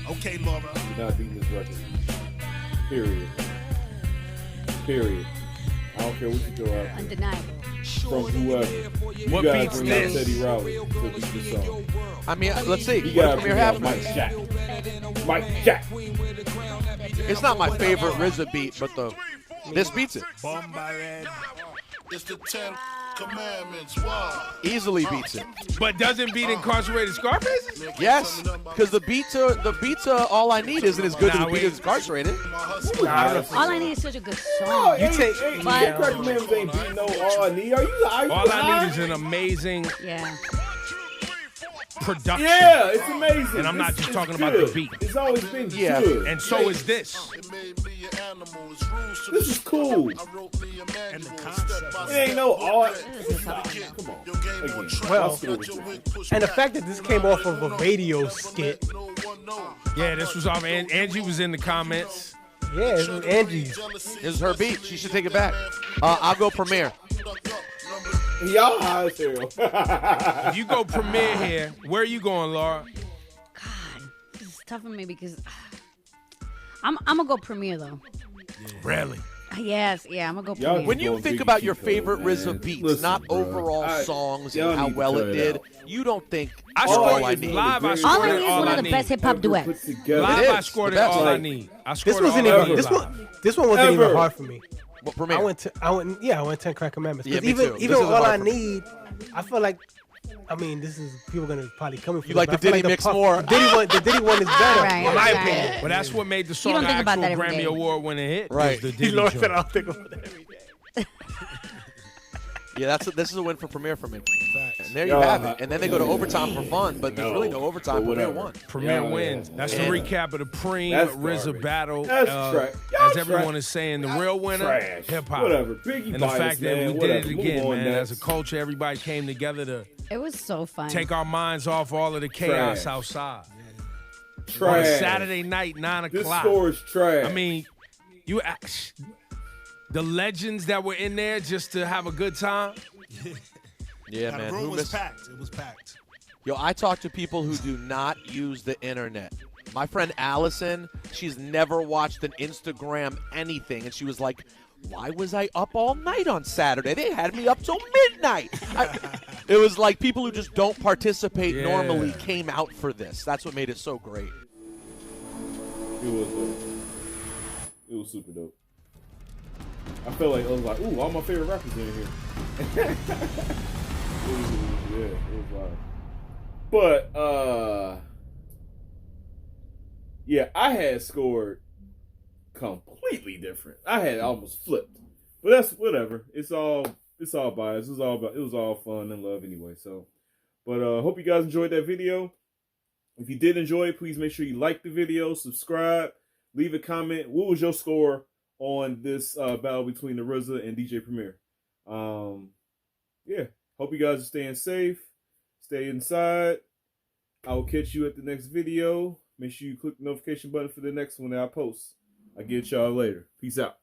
Speaker 9: Okay, Laura.
Speaker 1: You're not beating this record. Period. I don't care what you throw out there.
Speaker 5: Undeniable.
Speaker 1: From whoever. You
Speaker 3: What
Speaker 1: gotta
Speaker 3: beats
Speaker 1: bring out
Speaker 3: this?
Speaker 1: Teddy Riley to beat this song.
Speaker 4: I mean, let's see.
Speaker 1: You
Speaker 4: What
Speaker 1: gotta
Speaker 4: did Premier
Speaker 1: bring out
Speaker 4: have?
Speaker 1: Mike Jack.
Speaker 4: It's not my favorite RZA beat, but this beats it.
Speaker 10: It's the 10 commandments. Why?
Speaker 4: Easily beats it.
Speaker 3: But doesn't beat incarcerated Scarface?
Speaker 4: Yes, because the beat to All I Need isn't as good as the beat as Incarcerated.
Speaker 5: All I Need is such a good song.
Speaker 8: You take
Speaker 1: Crack Commandments ain't beating no All I Need. Are you
Speaker 3: All I Need is an amazing production.
Speaker 1: Yeah, it's amazing.
Speaker 3: And I'm not
Speaker 1: It's
Speaker 3: just talking
Speaker 1: good.
Speaker 3: about the beat.
Speaker 1: It's always been good.
Speaker 3: And so is this.
Speaker 1: This is cool. It ain't no art. Come on. Again.
Speaker 8: Well, and the fact that this came off of a radio skit.
Speaker 3: Yeah, this was off. Angie was in the comments.
Speaker 8: Yeah, it was Angie's.
Speaker 4: This is her beat. She should take it back. I'll go Premier.
Speaker 1: Y'all high as hell.
Speaker 3: If you go Premier here, where are you going, Laura?
Speaker 5: God, this is tough for me because I'm gonna go Premier though.
Speaker 3: Really?
Speaker 5: Yes, yeah, I'm gonna go.
Speaker 1: Y'all
Speaker 5: Premier.
Speaker 4: When you
Speaker 1: going
Speaker 4: think
Speaker 1: Biggie
Speaker 4: about your
Speaker 1: Keith,
Speaker 4: favorite
Speaker 1: man.
Speaker 4: RZA beats,
Speaker 1: Listen,
Speaker 4: not
Speaker 1: bro,
Speaker 4: overall songs
Speaker 1: y'all
Speaker 4: and how
Speaker 1: need to
Speaker 4: well
Speaker 1: cut
Speaker 4: it
Speaker 1: it
Speaker 4: did,
Speaker 1: out.
Speaker 4: you don't think
Speaker 3: I
Speaker 4: All
Speaker 3: scored
Speaker 4: I
Speaker 3: it
Speaker 4: Need.
Speaker 3: live. I
Speaker 1: All
Speaker 3: scored
Speaker 5: I
Speaker 3: it
Speaker 5: Need is
Speaker 3: all
Speaker 5: one
Speaker 3: I
Speaker 5: of the
Speaker 3: need.
Speaker 5: best hip hop duets.
Speaker 1: Put together.
Speaker 3: Live,
Speaker 4: It
Speaker 3: I
Speaker 4: is.
Speaker 3: scored
Speaker 4: The
Speaker 3: it
Speaker 4: best.
Speaker 3: all I
Speaker 1: Like,
Speaker 3: need. I
Speaker 8: This
Speaker 3: scored it
Speaker 8: wasn't
Speaker 3: all I
Speaker 8: even.
Speaker 3: need
Speaker 8: This
Speaker 3: live.
Speaker 8: one. This one wasn't
Speaker 1: Ever.
Speaker 8: even hard for me.
Speaker 4: Well, Premier.
Speaker 8: I went 10 Crack Commandments.
Speaker 4: Yeah,
Speaker 8: 'Cause
Speaker 4: me
Speaker 8: even
Speaker 4: too.
Speaker 8: even
Speaker 4: This isn't
Speaker 8: all
Speaker 4: hard
Speaker 8: I
Speaker 4: for me.
Speaker 8: need, I feel like. I mean, this is people gonna probably come for
Speaker 4: You
Speaker 8: this,
Speaker 4: like
Speaker 8: but
Speaker 4: the
Speaker 8: I feel
Speaker 4: Diddy mix
Speaker 8: Puff-
Speaker 4: more?
Speaker 8: The Diddy one is better,
Speaker 5: Right,
Speaker 8: in my
Speaker 5: right.
Speaker 8: opinion.
Speaker 3: But that's what made the
Speaker 5: You
Speaker 3: song
Speaker 5: don't
Speaker 3: an
Speaker 5: think about
Speaker 3: actual
Speaker 5: that every
Speaker 3: Grammy
Speaker 5: day.
Speaker 3: Award winning hit.
Speaker 4: Right.
Speaker 3: Was the
Speaker 8: He
Speaker 3: Diddy
Speaker 8: Lord said,
Speaker 3: joint.
Speaker 8: "I'll think about that every day."
Speaker 4: Yeah, this is a win for Premier for me.
Speaker 9: Facts.
Speaker 4: And there you have it. And then they go to overtime for fun, but there's really no overtime.
Speaker 1: but
Speaker 4: Premier
Speaker 1: whatever.
Speaker 4: won.
Speaker 3: Premier
Speaker 1: Yeah,
Speaker 3: wins.
Speaker 1: yeah,
Speaker 3: That's
Speaker 1: yeah.
Speaker 3: the recap of the Preem
Speaker 1: That's
Speaker 3: RZA
Speaker 1: garbage.
Speaker 3: battle.
Speaker 1: That's trash. Y'all
Speaker 3: As everyone
Speaker 1: trash.
Speaker 3: is saying, the real winner,
Speaker 1: Trash.
Speaker 3: hip hop.
Speaker 1: Whatever. Biggie
Speaker 3: And the
Speaker 1: bias,
Speaker 3: fact that
Speaker 1: man.
Speaker 3: we
Speaker 1: Whatever.
Speaker 3: did it
Speaker 1: Move
Speaker 3: again,
Speaker 1: on
Speaker 3: man.
Speaker 1: next.
Speaker 3: As a culture, everybody came together to
Speaker 5: It was so fun.
Speaker 3: take our minds off all of the chaos
Speaker 1: Trash.
Speaker 3: outside. On a
Speaker 1: Trash.
Speaker 3: Saturday night, 9
Speaker 1: This
Speaker 3: o'clock.
Speaker 1: score is trash.
Speaker 3: I mean, the legends that were in there just to have a good time.
Speaker 4: Yeah,
Speaker 9: Now,
Speaker 4: man.
Speaker 9: the room
Speaker 4: Who
Speaker 9: was
Speaker 4: missed?
Speaker 9: packed. It was packed.
Speaker 4: Yo, I talk to people who do not use the internet. My friend Allison, she's never watched an Instagram anything, and she was like, "Why was I up all night on Saturday? They had me up till midnight." It was like people who just don't participate normally came out for this. That's what made it so great.
Speaker 1: It was dope. It was super dope. I felt like I was like, ooh, all my favorite rappers in here. It was wild. But yeah, I had scored completely different. I had almost flipped. But that's whatever. It's all biased. It was all fun and love anyway. So but hope you guys enjoyed that video. If you did enjoy it, please make sure you like the video, subscribe, leave a comment. What was your score on this battle between the RZA and DJ Premier? Yeah. Hope you guys are staying safe. Stay inside. I will catch you at the next video. Make sure you click the notification button for the next one that I post. I'll get y'all later. Peace out.